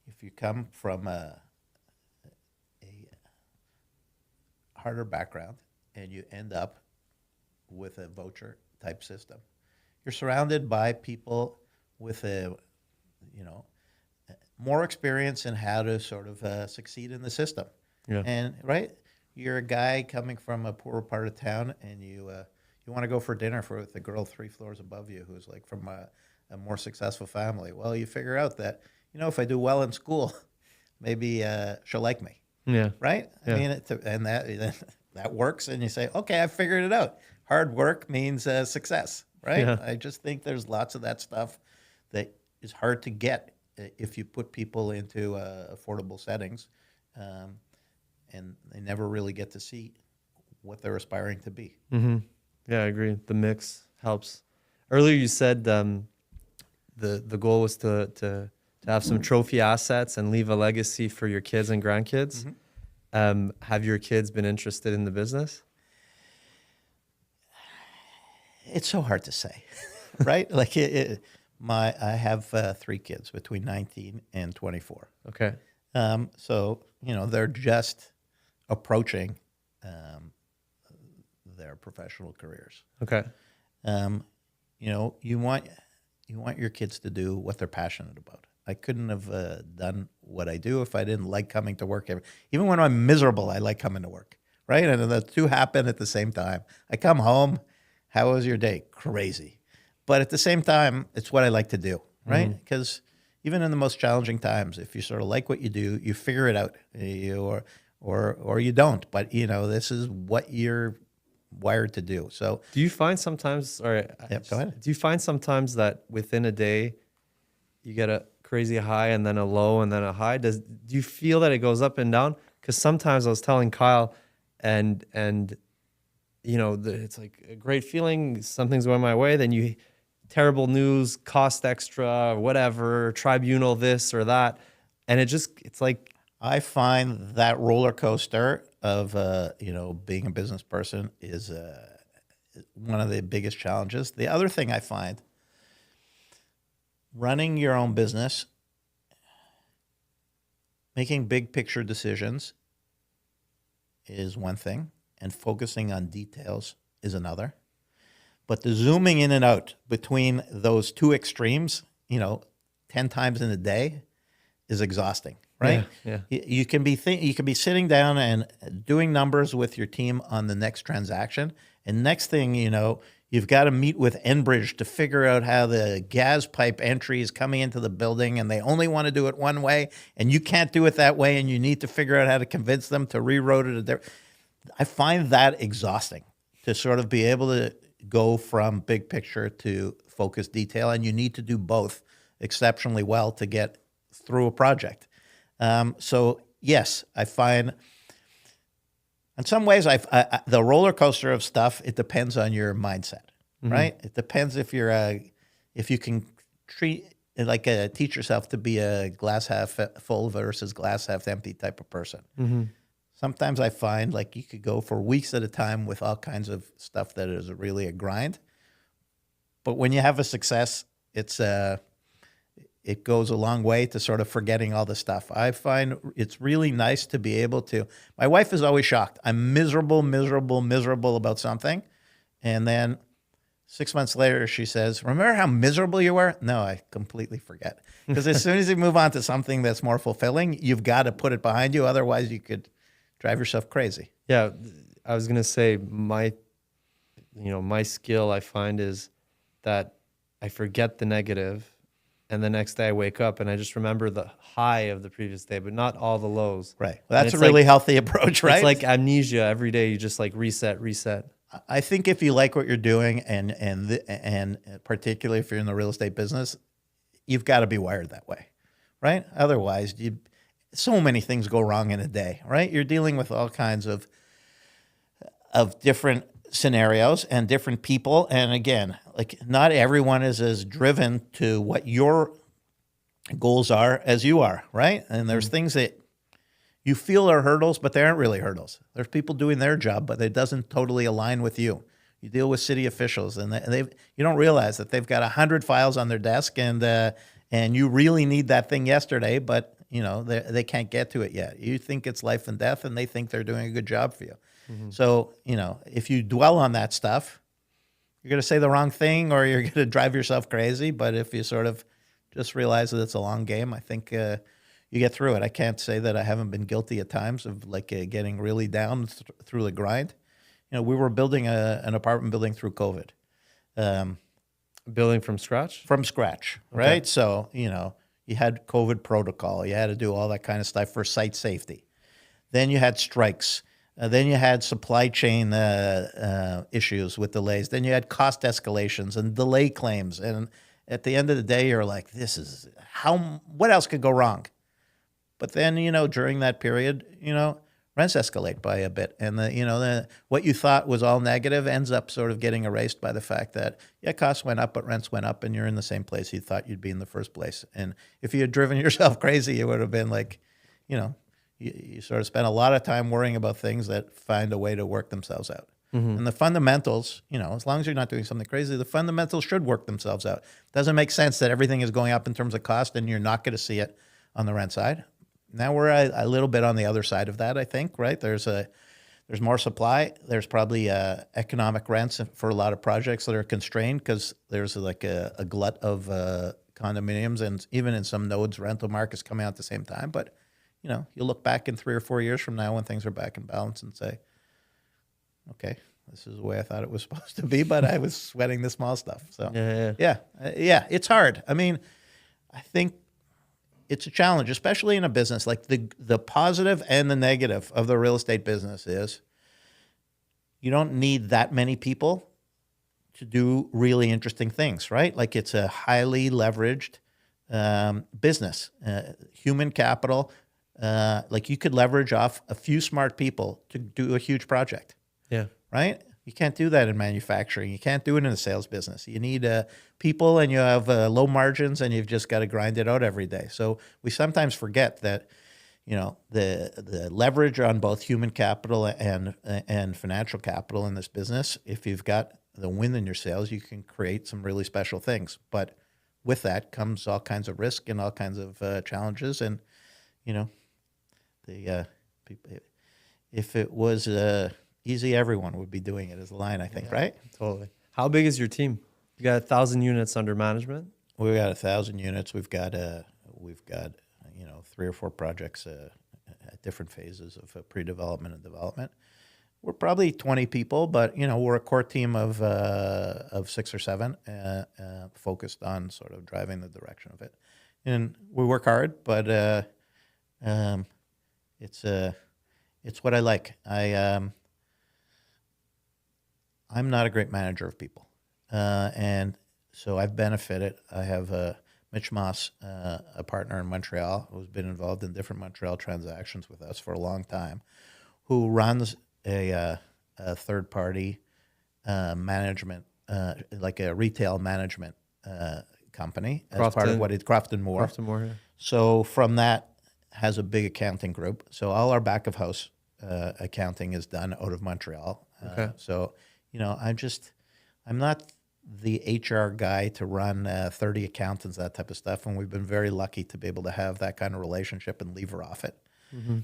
if you come from a harder background and you end up with a voucher type system, you're surrounded by people with more experience in how to sort of succeed in the system. Yeah. And right, you're a guy coming from a poorer part of town, and you want to go for dinner with a girl 3 floors above you who's like from a more successful family. Well, you figure out that if I do well in school, maybe she'll like me. Yeah. Right. Yeah. I mean, and that works, and you say, okay, I figured it out. Hard work means success. Right. Yeah. I just think there's lots of that stuff that is hard to get if you put people into affordable settings. and they never really get to see what they're aspiring to be. Mm-hmm. Yeah, I agree. The mix helps. Earlier, you said the goal was to have some trophy assets and leave a legacy for your kids and grandkids. Have your kids been interested in the business? It's so hard to say, right? Like I have 3 kids between 19 and 24. Okay. So, they're just approaching their professional careers. Okay. You want your kids to do what they're passionate about. I couldn't have done what I do if I didn't like coming to work. Even when I'm miserable, I like coming to work, right? And the two happen at the same time. I come home, how was your day? Crazy. But at the same time, it's what I like to do, right? Because even in the most challenging times, if you sort of like what you do, you figure it out, or you don't. But this is what you're wired to do. So, do you find sometimes, go ahead. Do you find sometimes that within a day, you get a crazy high and then a low and then a high? Do you feel that it goes up and down? Because sometimes I was telling Kyle, and it's like a great feeling. Something's going my way. Then terrible news, cost extra, whatever, tribunal, this or that. And it's like, I find that roller coaster of, being a business person is one of the biggest challenges. The other thing I find, running your own business, making big picture decisions is one thing, and focusing on details is another. But the zooming in and out between those two extremes, 10 times in a day is exhausting, right? Yeah. You can be sitting down and doing numbers with your team on the next transaction, and next thing you've got to meet with Enbridge to figure out how the gas pipe entry is coming into the building, and they only want to do it one way, and you can't do it that way, and you need to figure out how to convince them to reroute it. I find that exhausting, to sort of be able to go from big picture to focused detail, and you need to do both exceptionally well to get through a project. So yes, I find in some ways the roller coaster of stuff, it depends on your mindset, right? It depends if you can teach yourself to be a glass half full versus glass half empty type of person. Sometimes I find like you could go for weeks at a time with all kinds of stuff that is really a grind. But when you have a success, it goes a long way to sort of forgetting all the stuff. I find it's really nice to be able to. My wife is always shocked. I'm miserable about something. And then 6 months later, she says, "Remember how miserable you were?" No, I completely forget. Because as soon as you move on to something that's more fulfilling, you've got to put it behind you. Otherwise, you could drive yourself crazy. Yeah, I was gonna say my skill I find is that I forget the negative, and the next day I wake up and I just remember the high of the previous day, but not all the lows. Right. Well, that's a really healthy approach, right? It's like amnesia. Every day you just like reset. I think if you like what you're doing, and particularly if you're in the real estate business, you've got to be wired that way, right? Otherwise, so many things go wrong in a day, right? You're dealing with all kinds of different scenarios and different people. And again, like not everyone is as driven to what your goals are as you are, right? And there's things that you feel are hurdles, but they aren't really hurdles. There's people doing their job, but it doesn't totally align with you. You deal with city officials, and you don't realize that they've got 100 files on their desk, and you really need that thing yesterday, but they can't get to it yet. You think it's life and death, and they think they're doing a good job for you. So, if you dwell on that stuff, you're going to say the wrong thing, or you're going to drive yourself crazy. But if you sort of just realize that it's a long game, I think you get through it. I can't say that I haven't been guilty at times of getting really down through the grind. We were building an apartment building through COVID. Building from scratch? From scratch, right? Okay. So, you had COVID protocol. You had to do all that kind of stuff for site safety. Then you had strikes. Then you had supply chain issues with delays. Then you had cost escalations and delay claims. And at the end of the day, you're like, what else could go wrong? But then, during that period, rents escalate by a bit, and what you thought was all negative ends up sort of getting erased by the fact that costs went up, but rents went up, and you're in the same place you thought you'd be in the first place. And if you had driven yourself crazy, it would have been like, you sort of spent a lot of time worrying about things that find a way to work themselves out. And the fundamentals, as long as you're not doing something crazy, the fundamentals should work themselves out. Doesn't make sense that everything is going up in terms of cost and you're not going to see it on the rent side. Now we're a little bit on the other side of that, I think, right? There's more supply. There's probably economic rents for a lot of projects that are constrained because there's like a glut of condominiums, and even in some nodes, rental markets coming out at the same time. But, you look back in 3 or 4 years from now when things are back in balance and say, okay, this is the way I thought it was supposed to be, but I was sweating the small stuff. So yeah, it's hard. I mean, I think it's a challenge, especially in a business. Like the positive and the negative of the real estate business is you don't need that many people to do really interesting things, right? Like it's a highly leveraged business, human capital. Like you could leverage off a few smart people to do a huge project. Yeah. Right? You can't do that in manufacturing. You can't do it in a sales business. You need people, and you have low margins, and you've just got to grind it out every day. So we sometimes forget that, the leverage on both human capital and financial capital in this business. If you've got the wind in your sails, you can create some really special things. But with that comes all kinds of risk and all kinds of challenges. And if it was easy, everyone would be doing it, is the line, I think, right? Totally. How big is your team? You got 1,000 units under management? We've got 1,000 units. We've got 3 or 4 projects at different phases of pre-development and development. We're probably 20 people, but we're a core team of 6 or 7 focused on sort of driving the direction of it. And we work hard, but it's what I like. I'm not a great manager of people. And so I've benefited. I have Mitch Moss, a partner in Montreal, who's been involved in different Montreal transactions with us for a long time, who runs a third-party management, like a retail management company as part of what it's Crofton Moore. Crofton Moore, yeah. So from that, has a big accounting group. So all our back-of-house accounting is done out of Montreal. Okay. So I'm not the HR guy to run 30 accountants, that type of stuff. And we've been very lucky to be able to have that kind of relationship and lever off it. Mm-hmm.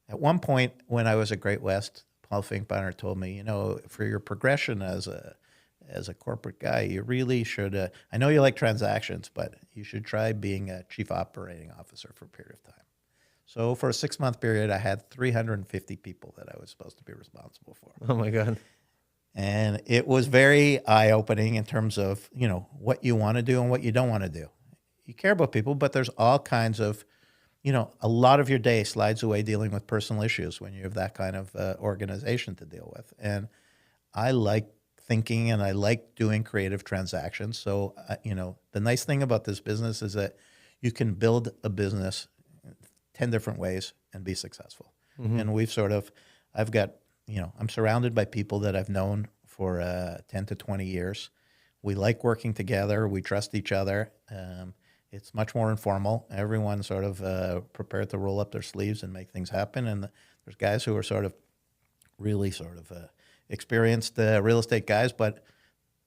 At one point when I was at Great West, Paul Finkbeiner told me, for your progression as a corporate guy, you really should, I know you like transactions, but you should try being a chief operating officer for a period of time. So for a 6-month period, I had 350 people that I was supposed to be responsible for. Oh my God. And it was very eye-opening in terms of, what you want to do and what you don't want to do. You care about people, but there's all kinds of, a lot of your day slides away dealing with personal issues when you have that kind of organization to deal with. And I like thinking and I like doing creative transactions. So, the nice thing about this business is that you can build a business 10 different ways and be successful. Mm-hmm. And I've got, I'm surrounded by people that I've known for 10 to 20 years. We like working together. We trust each other. It's much more informal. Everyone's sort of prepared to roll up their sleeves and make things happen. And there's guys who are sort of really experienced real estate guys, but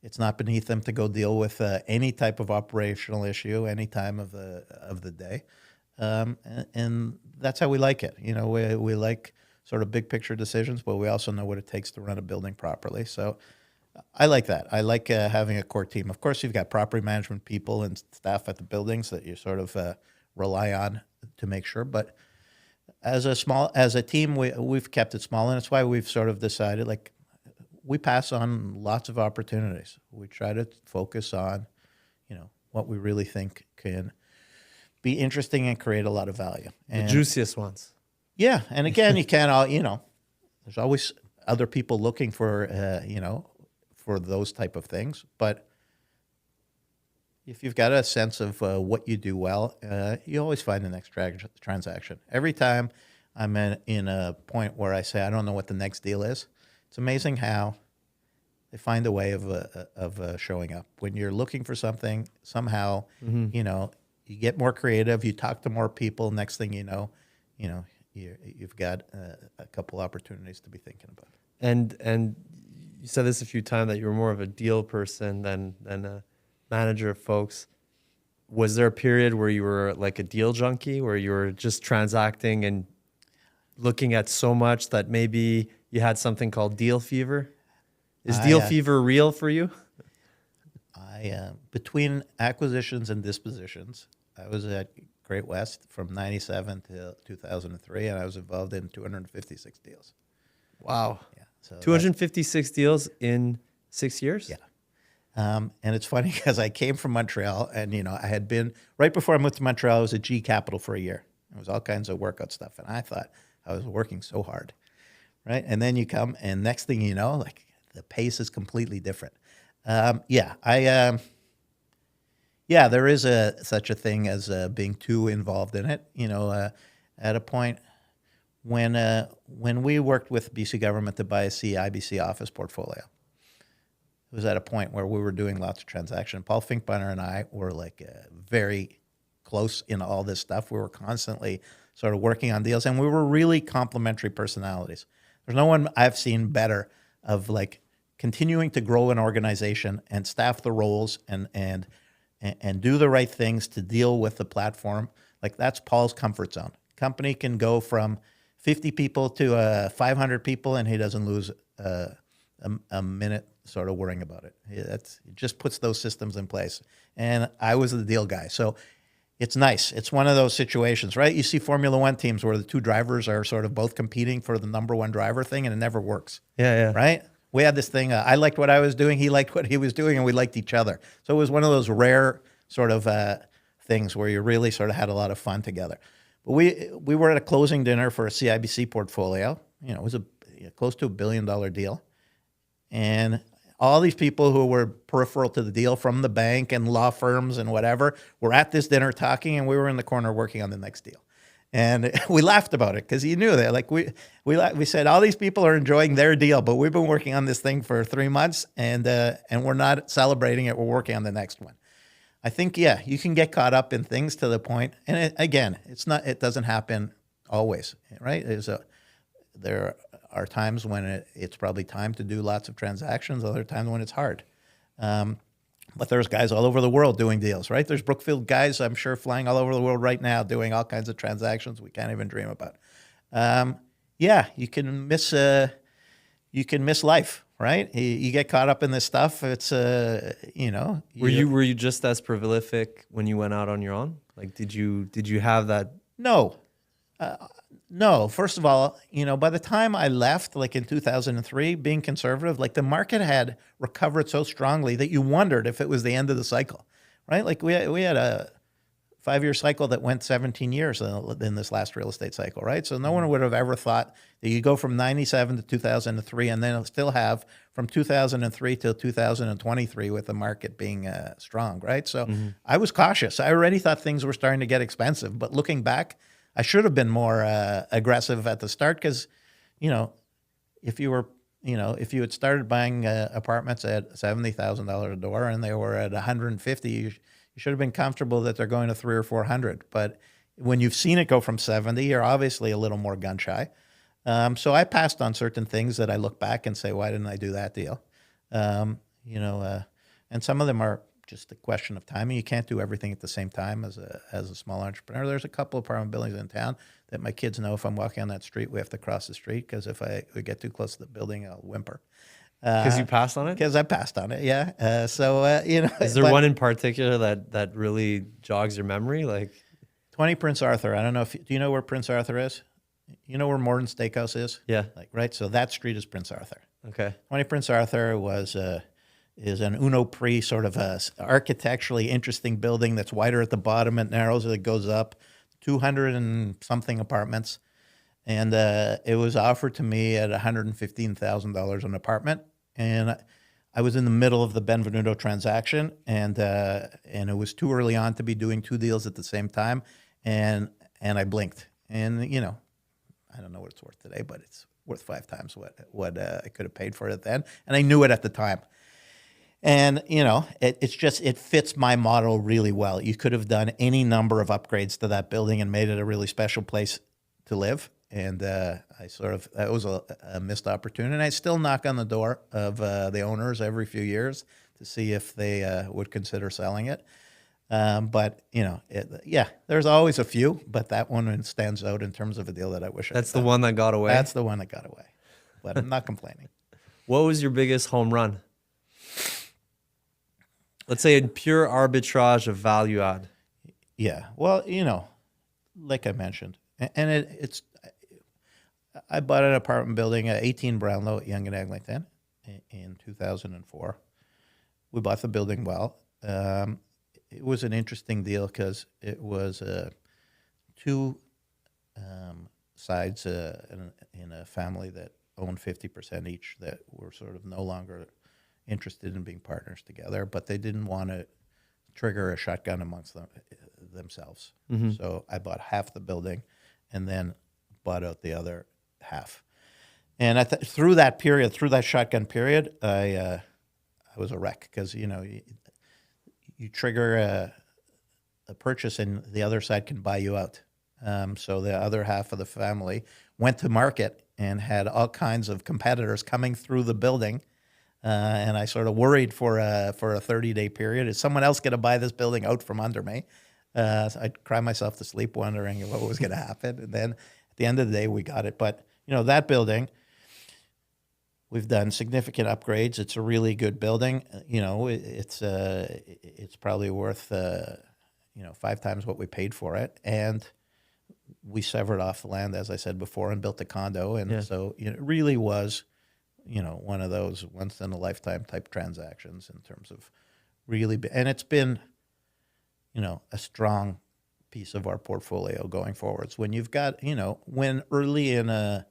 it's not beneath them to go deal with any type of operational issue any time of the day. And that's how we like it. We like sort of big picture decisions, but we also know what it takes to run a building properly. So I like that. I like having a core team. Of course, you've got property management people and staff at the buildings that you sort of rely on to make sure. But as a team, we've kept it small, and it's why we've sort of decided, like, we pass on lots of opportunities. We try to focus on, what we really think can be interesting and create a lot of value. And the juiciest ones. Yeah, and again, you can't all, there's always other people looking for, for those type of things. But, if you've got a sense of what you do well, you always find the next transaction. Every time I'm in a point where I say, I don't know what the next deal is, it's amazing how they find a way of showing up. When you're looking for something, somehow, you know, you get more creative, you talk to more people. Next thing you know, you've got a couple opportunities to be thinking about. And you said this a few times that you were more of a deal person than a manager of folks. Was there a period where you were like a deal junkie, where you were just transacting and looking at so much that maybe you had something called deal fever? Is deal fever real for you? Between acquisitions and dispositions, I was at Great West from 97 to 2003, and I was involved in 256 deals. Wow. Yeah. So 256 deals in 6 years? Yeah. And it's funny because I came from Montreal, and, you know, I had been, right before I moved to Montreal, I was at G Capital for a year. It was all kinds of workout stuff, and I thought I was working so hard, right? And then you come, and next thing you know, like, the pace is completely different. There is such a thing as being too involved in it. You know, at a point when we worked with BC government to buy a CIBC office portfolio, it was at a point where we were doing lots of transactions. Paul Finkbeiner and I were like very close in all this stuff. We were constantly sort of working on deals, and we were really complementary personalities. There's no one I've seen better of like continuing to grow an organization and staff the roles and do the right things to deal with the platform. Like, that's Paul's comfort zone. Company can go from 50 people to 500 people, and he doesn't lose a minute sort of worrying about it. It just puts those systems in place. And I was the deal guy. So it's nice. It's one of those situations, right? You see Formula One teams where the two drivers are sort of both competing for the number one driver thing, and it never works. Yeah. Right? We had this thing, I liked what I was doing, he liked what he was doing, and we liked each other. So it was one of those rare sort of things where you really sort of had a lot of fun together. But we were at a closing dinner for a CIBC portfolio. You know, it was close to $1 billion deal. And all these people who were peripheral to the deal from the bank and law firms and whatever were at this dinner talking, and we were in the corner working on the next deal. And we laughed about it because you knew that, like, we said all these people are enjoying their deal, but we've been working on this thing for 3 months, and we're not celebrating it. We're working on the next one. I think, yeah, you can get caught up in things to the point, and it doesn't happen always, right? There are times when it's probably time to do lots of transactions, other times when it's hard. But there's guys all over the world doing deals, right? There's Brookfield guys, I'm sure, flying all over the world right now doing all kinds of transactions we can't even dream about. You can miss life, right? You get caught up in this stuff. It's Were you just as prolific when you went out on your own? Like, did you have that? No. No, first of all, you know, by the time I left, like in 2003, being conservative, like the market had recovered so strongly that you wondered if it was the end of the cycle, right? Like we had a 5-year cycle that went 17 years in this last real estate cycle, right? So no one would have ever thought that you go from 97 to 2003 and then still have from 2003 till 2023 with the market being strong, right? So I was cautious. I already thought things were starting to get expensive, but looking back, I should have been more aggressive at the start because, you know, if you had started buying apartments at $70,000 a door and they were at 150, you should have been comfortable that they're going to 300 or 400. But when you've seen it go from 70, you're obviously a little more gun shy. So I passed on certain things that I look back and say, why didn't I do that deal? And some of them are just a question of timing. You can't do everything at the same time as a small entrepreneur. There's a couple of apartment buildings in town that my kids know if I'm walking on that street, we have to cross the street because if we get too close to the building, I'll whimper. Because you passed on it? Because I passed on it, yeah. Is there one in particular that really jogs your memory? Like 20 Prince Arthur. I don't know do you know where Prince Arthur is? You know where Morden Steakhouse is? Yeah. Like, right? So that street is Prince Arthur. Okay. 20 Prince Arthur is an Uno Pre sort of architecturally interesting building that's wider at the bottom and narrows as it goes up, 200 and something apartments. And it was offered to me at $115,000 an apartment. And I was in the middle of the Benvenuto transaction, and it was too early on to be doing two deals at the same time, and I blinked, and you know, I don't know what it's worth today, but it's worth 5 times what I could have paid for it then, and I knew it at the time. And you know, it fits my model really well. You could have done any number of upgrades to that building and made it a really special place to live. And that was a missed opportunity. And I still knock on the door of the owners every few years to see if they would consider selling it. But you know, there's always a few, but that one stands out in terms of a deal that I wish. That's the one that got away. That's the one that got away. But I'm not complaining. What was your biggest home run? Let's say in pure arbitrage of value add. Yeah. Well, you know, like I mentioned, and I bought an apartment building at 18 Brownlow at Yonge and Eglinton in 2004. We bought the building well. It was an interesting deal because it was two sides in a family that owned 50% each that were sort of no longer interested in being partners together, but they didn't want to trigger a shotgun amongst themselves. Mm-hmm. So I bought half the building and then bought out the other half. And through that shotgun period, I was a wreck because, you know, you trigger a purchase and the other side can buy you out. So the other half of the family went to market and had all kinds of competitors coming through the building. And I sort of worried for a 30-day period. Is someone else going to buy this building out from under me? So I'd cry myself to sleep wondering what was going to happen. And then at the end of the day, we got it. But, you know, that building, we've done significant upgrades. It's a really good building. You know, it's probably worth, 5 times what we paid for it. And we severed off the land, as I said before, and built a condo. And so it really was, you know, one of those once in a lifetime type transactions in terms of really, and it's been, you know, a strong piece of our portfolio going forwards. When you've got, you know, when early in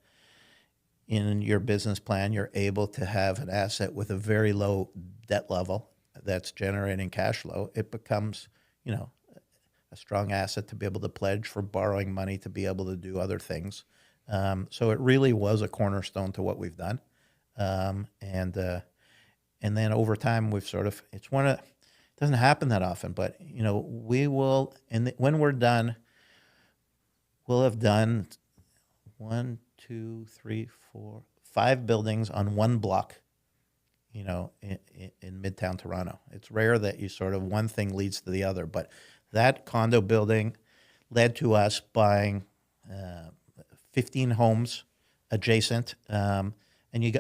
your business plan, you're able to have an asset with a very low debt level that's generating cash flow, it becomes, you know, a strong asset to be able to pledge for borrowing money to be able to do other things. So it really was a cornerstone to what we've done. And then over time, we've sort of, it doesn't happen that often, but, you know, we will, and when we're done, we'll have done 1, 2, 3, 4, 5 buildings on one block, you know, in Midtown Toronto. It's rare that you sort of one thing leads to the other, but that condo building led to us buying 15 homes adjacent. And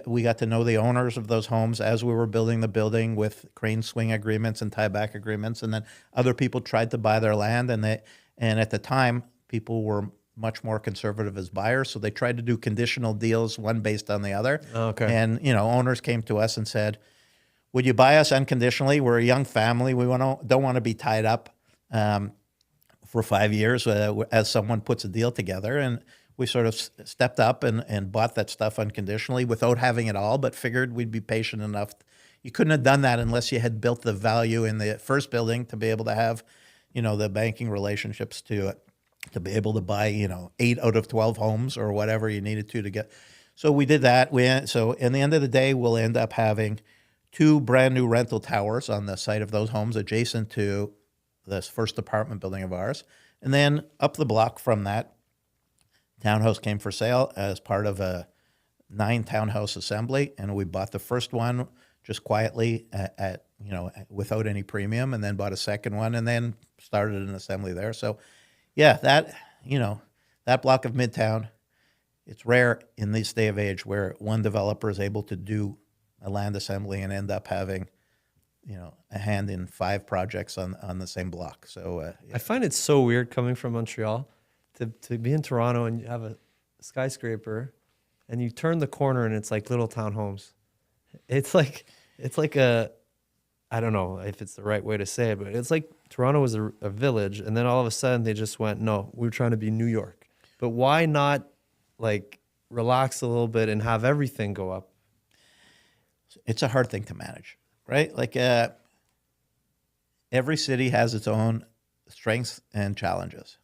we got to know the owners of those homes as we were building the building with crane swing agreements and tieback agreements. And then other people tried to buy their land, and at the time, people were much more conservative as buyers, so they tried to do conditional deals, one based on the other. Okay. And you know, owners came to us and said, "Would you buy us unconditionally? We're a young family. We don't want to be tied up for 5 years as someone puts a deal together." And we sort of stepped up and bought that stuff unconditionally without having it all, but figured we'd be patient enough. You couldn't have done that unless you had built the value in the first building to be able to have, you know, the banking relationships to be able to buy, you know, 8 out of 12 homes or whatever you needed to get. So we did that. So in the end of the day, we'll end up having 2 brand new rental towers on the site of those homes adjacent to this first apartment building of ours. And then up the block from that, townhouse came for sale as part of a 9 townhouse assembly, and we bought the first one just quietly at you know, without any premium, and then bought a second one, and then started an assembly there. So, yeah, that, you know, that block of Midtown, it's rare in this day of age where one developer is able to do a land assembly and end up having, you know, a hand in 5 projects on the same block. So I find it so weird coming from Montreal to be in Toronto and you have a skyscraper and you turn the corner and it's like little townhomes. It's like I don't know if it's the right way to say it, but it's like Toronto was a village, and then all of a sudden they just went, no, we're trying to be New York. But why not like relax a little bit and have everything go up? It's a hard thing to manage, right? Like every city has its own strengths and challenges.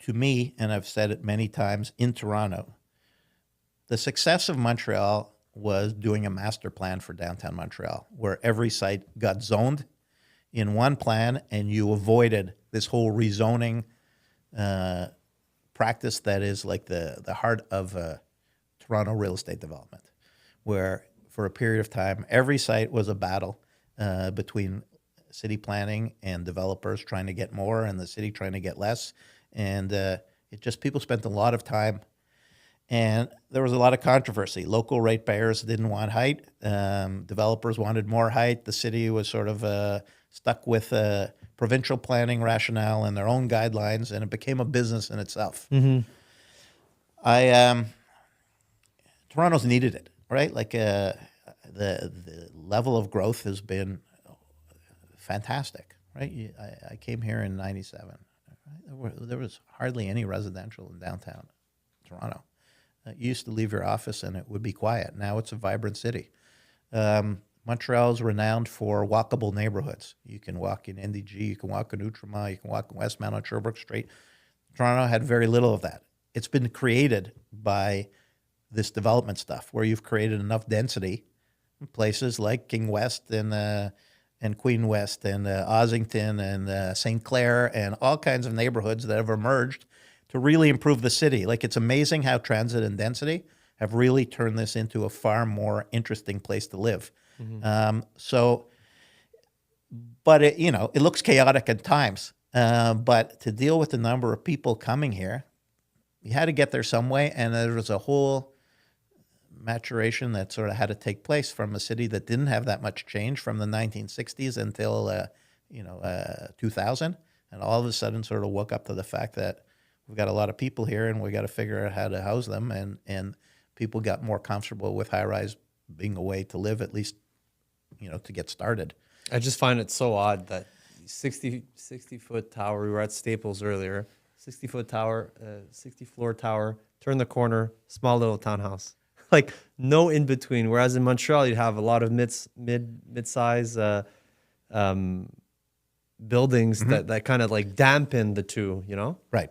To me, and I've said it many times in Toronto, the success of Montreal was doing a master plan for downtown Montreal, where every site got zoned in one plan, and you avoided this whole rezoning practice that is like the heart of Toronto real estate development, where for a period of time, every site was a battle between city planning and developers trying to get more and the city trying to get less. And it just, people spent a lot of time, and there was a lot of controversy. Local ratepayers didn't want height. Developers wanted more height. The city was sort of stuck with provincial planning rationale and their own guidelines, and it became a business in itself. Toronto's needed it, right? Like the level of growth has been fantastic, right? I came here in '97. There was hardly any residential in downtown Toronto. You used to leave your office and it would be quiet. Now it's a vibrant city. Montreal is renowned for walkable neighborhoods. You can walk in NDG, you can walk in Outremont, you can walk in Westmount on Sherbrooke Street. Toronto had very little of that. It's been created by this development stuff, where you've created enough density in places like King West and Queen West and Ossington and St. Clair and all kinds of neighborhoods that have emerged to really improve the city. Like, it's amazing how transit and density have really turned this into a far more interesting place to live. But it looks chaotic at times. But to deal with the number of people coming here, you had to get there some way, and there was a whole maturation that sort of had to take place from a city that didn't have that much change from the 1960s until 2000, and all of a sudden sort of woke up to the fact that we've got a lot of people here and we got to figure out how to house them, and people got more comfortable with high-rise being a way to live, at least to get started. I just find it so odd that 60-foot tower, we were at Staples earlier, 60-foot tower, 60-floor tower, turn the corner, small little townhouse. Like, no in between. Whereas in Montreal, you'd have a lot of mid-size buildings that kind of like dampen the two, Right.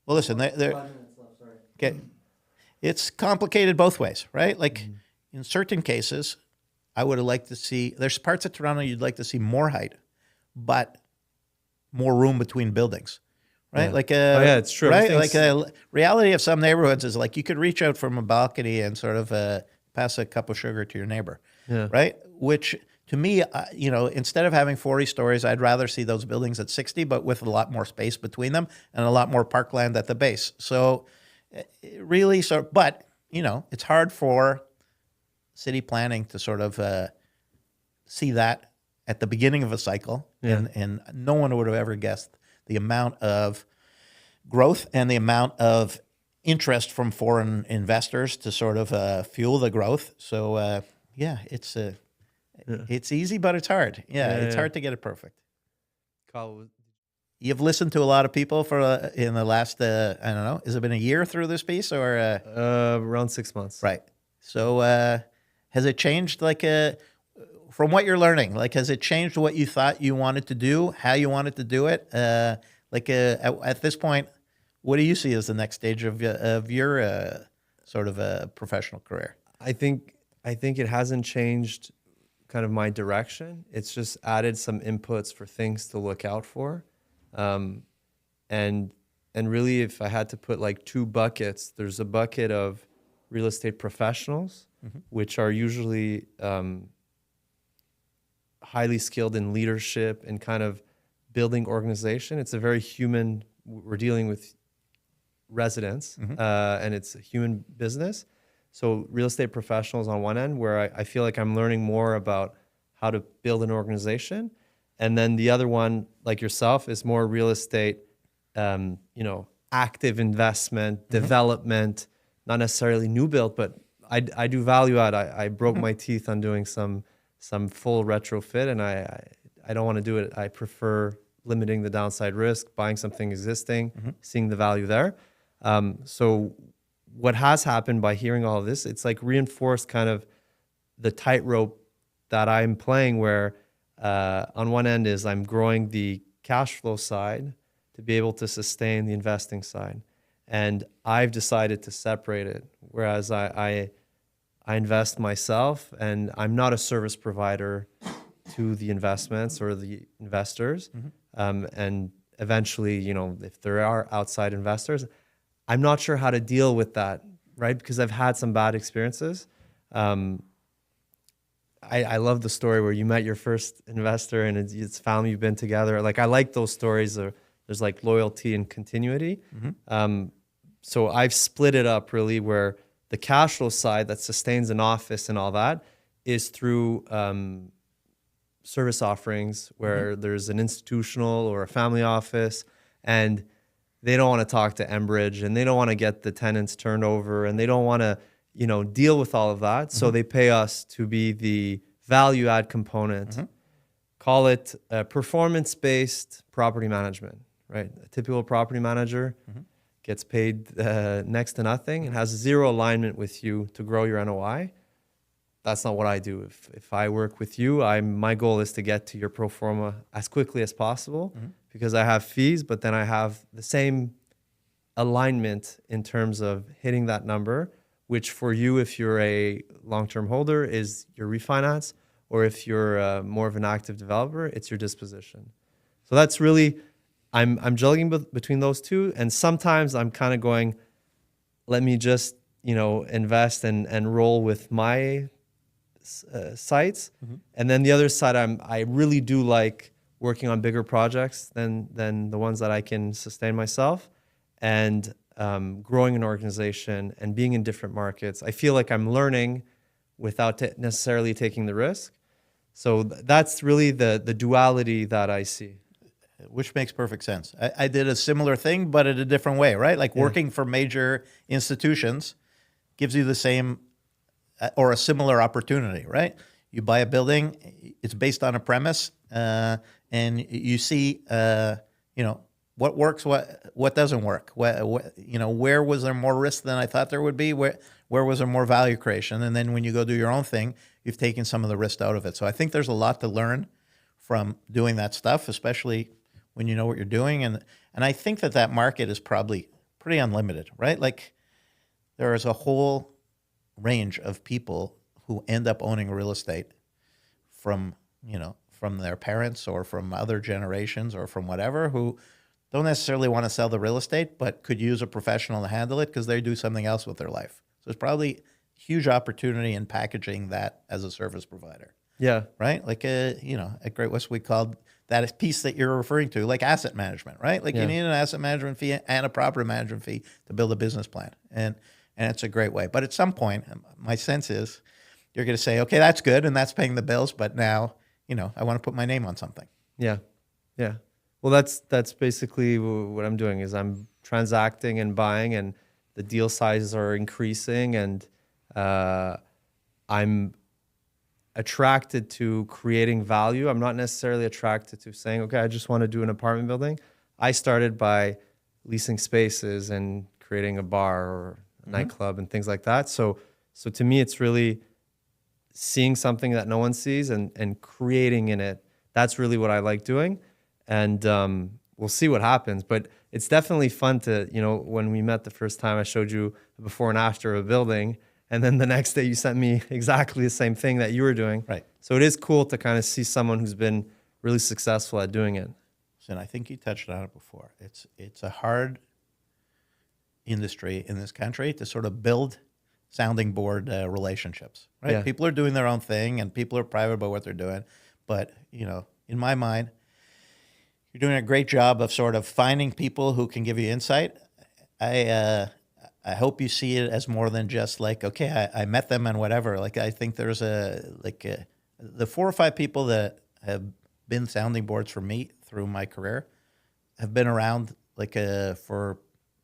Well, listen, okay, it's complicated both ways, right? Like, in certain cases, I would have liked to see, there's parts of Toronto you'd like to see more height, but more room between buildings. Right, yeah. like it's true. Right, like reality of some neighborhoods is like you could reach out from a balcony and sort of pass a cup of sugar to your neighbor. Yeah. Right, which to me, instead of having 40 stories, I'd rather see those buildings at 60, but with a lot more space between them and a lot more parkland at the base. So, really, but it's hard for city planning to sort of see that at the beginning of a cycle, and no one would have ever guessed the amount of growth and the amount of interest from foreign investors to sort of fuel the growth. So, it's easy, but it's hard. It's hard to get it perfect. Kyle, You've listened to a lot of people in the last, I don't know, has it been a year through this piece or? around 6 months. Right. So has it changed, like, from what you're learning? Like, has it changed what you thought you wanted to do, how you wanted to do it? At this point, what do you see as the next stage of your sort of professional career? I think it hasn't changed kind of my direction. It's just added some inputs for things to look out for. And really, if I had to put like two buckets, there's a bucket of real estate professionals, which are usually highly skilled in leadership and kind of building organization. It's a very human, we're dealing with residents, and it's a human business. So real estate professionals on one end, where I feel like I'm learning more about how to build an organization. And then the other one, like yourself, is more real estate, active investment, development, not necessarily new build, but I do value add. I broke my teeth on doing some full retrofit, and I don't want to do it. I prefer limiting the downside risk, buying something existing, seeing the value there. So what has happened by hearing all of this, it's like reinforced kind of the tightrope that I'm playing where on one end is I'm growing the cash flow side to be able to sustain the investing side. And I've decided to separate it, whereas I invest myself and I'm not a service provider to the investments or the investors. And eventually, you know, if there are outside investors, I'm not sure how to deal with that, right? Because I've had some bad experiences. I love the story where you met your first investor and it's family, you've been together. Like, I like those stories. There's like loyalty and continuity. So I've split it up really where the cash flow side that sustains an office and all that is through service offerings where there's an institutional or a family office and they don't want to talk to Enbridge and they don't want to get the tenants turned over and they don't want to, you know, deal with all of that. So they pay us to be the value add component. Call it performance-based property management, right? A typical property manager gets paid next to nothing and has zero alignment with you to grow your NOI. That's not what I do. If I work with you, my goal is to get to your pro forma as quickly as possible because I have fees, but then I have the same alignment in terms of hitting that number, which for you, if you're a long-term holder, is your refinance, or if you're more of an active developer, it's your disposition. So that's really, I'm juggling between those two, and sometimes I'm kind of going, let me just, you know, invest and roll with my sites, and then the other side, I really do like working on bigger projects than the ones that I can sustain myself, and growing an organization and being in different markets. I feel like I'm learning without necessarily taking the risk. So that's really the duality that I see. Which makes perfect sense. I did a similar thing, but in a different way, right? Like working for major institutions gives you the same or a similar opportunity, right? You buy a building, it's based on a premise, and you see, you know, what works, what doesn't work. You know, where was there more risk than I thought there would be? Where was there more value creation? And then when you go do your own thing, you've taken some of the risk out of it. So I think there's a lot to learn from doing that stuff, especially when you know what you're doing. And I think that market is probably pretty unlimited, right? Like there is a whole range of people who end up owning real estate from, you know, from their parents or from other generations or from whatever, who don't necessarily want to sell the real estate, but could use a professional to handle it because they do something else with their life. So there's probably huge opportunity in packaging that as a service provider. Yeah. Right? Like, you know, at Great West, we called that piece that you're referring to, like asset management, right? Like you need an asset management fee and a property management fee to build a business plan. And it's a great way. But at some point, my sense is you're going to say, okay, that's good. And that's paying the bills. But now, you know, I want to put my name on something. Yeah. Yeah. Well, that's basically what I'm doing is I'm transacting and buying, and the deal sizes are increasing, and I'm attracted to creating value. I'm not necessarily attracted to saying, okay, I just want to do an apartment building. I started by leasing spaces and creating a bar or a nightclub and things like that. So to me, it's really seeing something that no one sees and creating in it. That's really what I like doing. And we'll see what happens. But it's definitely fun to, you know, when we met the first time, I showed you the before and after of a building. And then the next day you sent me exactly the same thing that you were doing. Right. So it is cool to kind of see someone who's been really successful at doing it. And I think you touched on it before. It's a hard industry in this country to sort of build sounding board relationships, right? Yeah. People are doing their own thing and people are private about what they're doing. But, you know, in my mind, you're doing a great job of sort of finding people who can give you insight. I hope you see it as more than just like, okay, I met them and whatever. Like, I think there's the 4 or 5 people that have been sounding boards for me through my career have been around for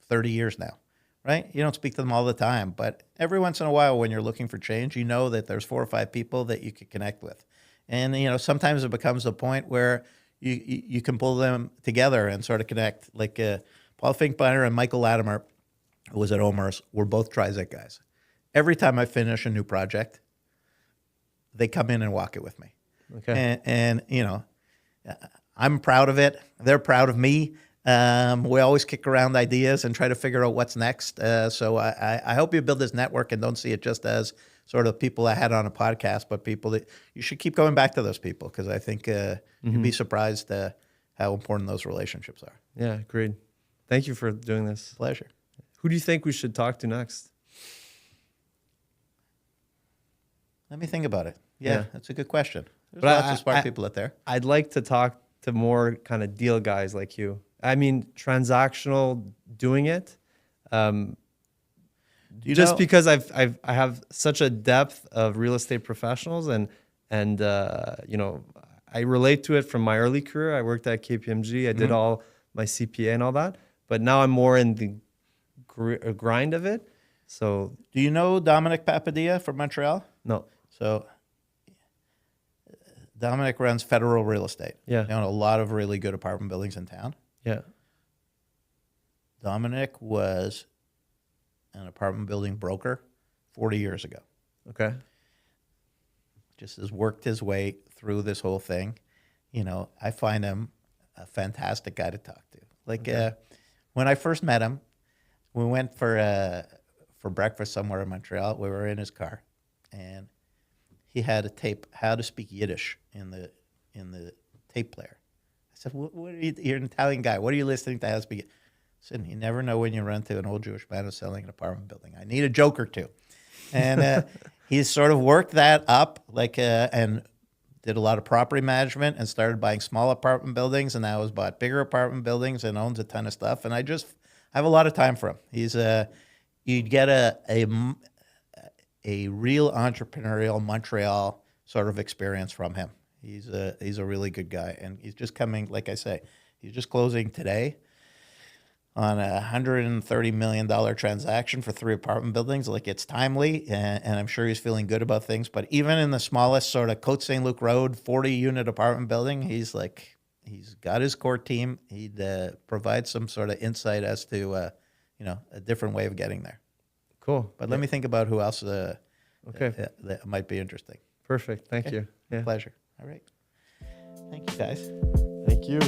30 years now, right? You don't speak to them all the time, but every once in a while when you're looking for change, you know that there's 4 or 5 people that you could connect with. And, you know, sometimes it becomes a point where you can pull them together and sort of connect. Like Paul Finkbeiner and Michael Latimer, who was at Omar's, were both Trizec guys. Every time I finish a new project, they come in and walk it with me. Okay. And you know, I'm proud of it. They're proud of me. We always kick around ideas and try to figure out what's next. So I hope you build this network and don't see it just as sort of people I had on a podcast, but people that you should keep going back to those people, because I think you'd be surprised how important those relationships are. Yeah, agreed. Thank you for doing this. Pleasure. Who do you think we should talk to next? Let me think about it. Yeah, that's a good question. There's But lots of smart people out there. I'd like to talk to more kind of deal guys like you. I mean, transactional, doing it. Just because I have such a depth of real estate professionals, and you know, I relate to it from my early career. I worked at KPMG. I did all my CPA and all that, but now I'm more in the grind of it. So, do you know Dominic Papadilla from Montreal? No. So Dominic runs Federal Real Estate. Yeah. They own a lot of really good apartment buildings in town. Yeah. Dominic was an apartment building broker 40 years ago. Okay. Just has worked his way through this whole thing. You know, I find him a fantastic guy to talk to. Like when I first met him, we went for breakfast somewhere in Montreal. We were in his car, and he had a tape how to speak Yiddish in the tape player. I said, "What are you? You're an Italian guy. What are you listening to? How to speak?" I said, "You never know when you run to an old Jewish man who's selling an apartment building. I need a joke or two." And he's sort of worked that up, like and did a lot of property management and started buying small apartment buildings, and now has bought bigger apartment buildings and owns a ton of stuff. And I have a lot of time for him. He's you'd get a real entrepreneurial Montreal sort of experience from him. He's a really good guy, and he's just coming. Like I say, he's just closing today on a $130 million transaction for 3 apartment buildings. Like, it's timely, and I'm sure he's feeling good about things. But even in the smallest sort of Côte St. Luc Road 40-unit apartment building, he's got his core team. He'd provide some sort of insight as to a different way of getting there. Cool. But let me think about who else Okay. that might be interesting. Perfect. Thank Okay. you. Yeah. Pleasure. All right. Thank you, guys. Thank you.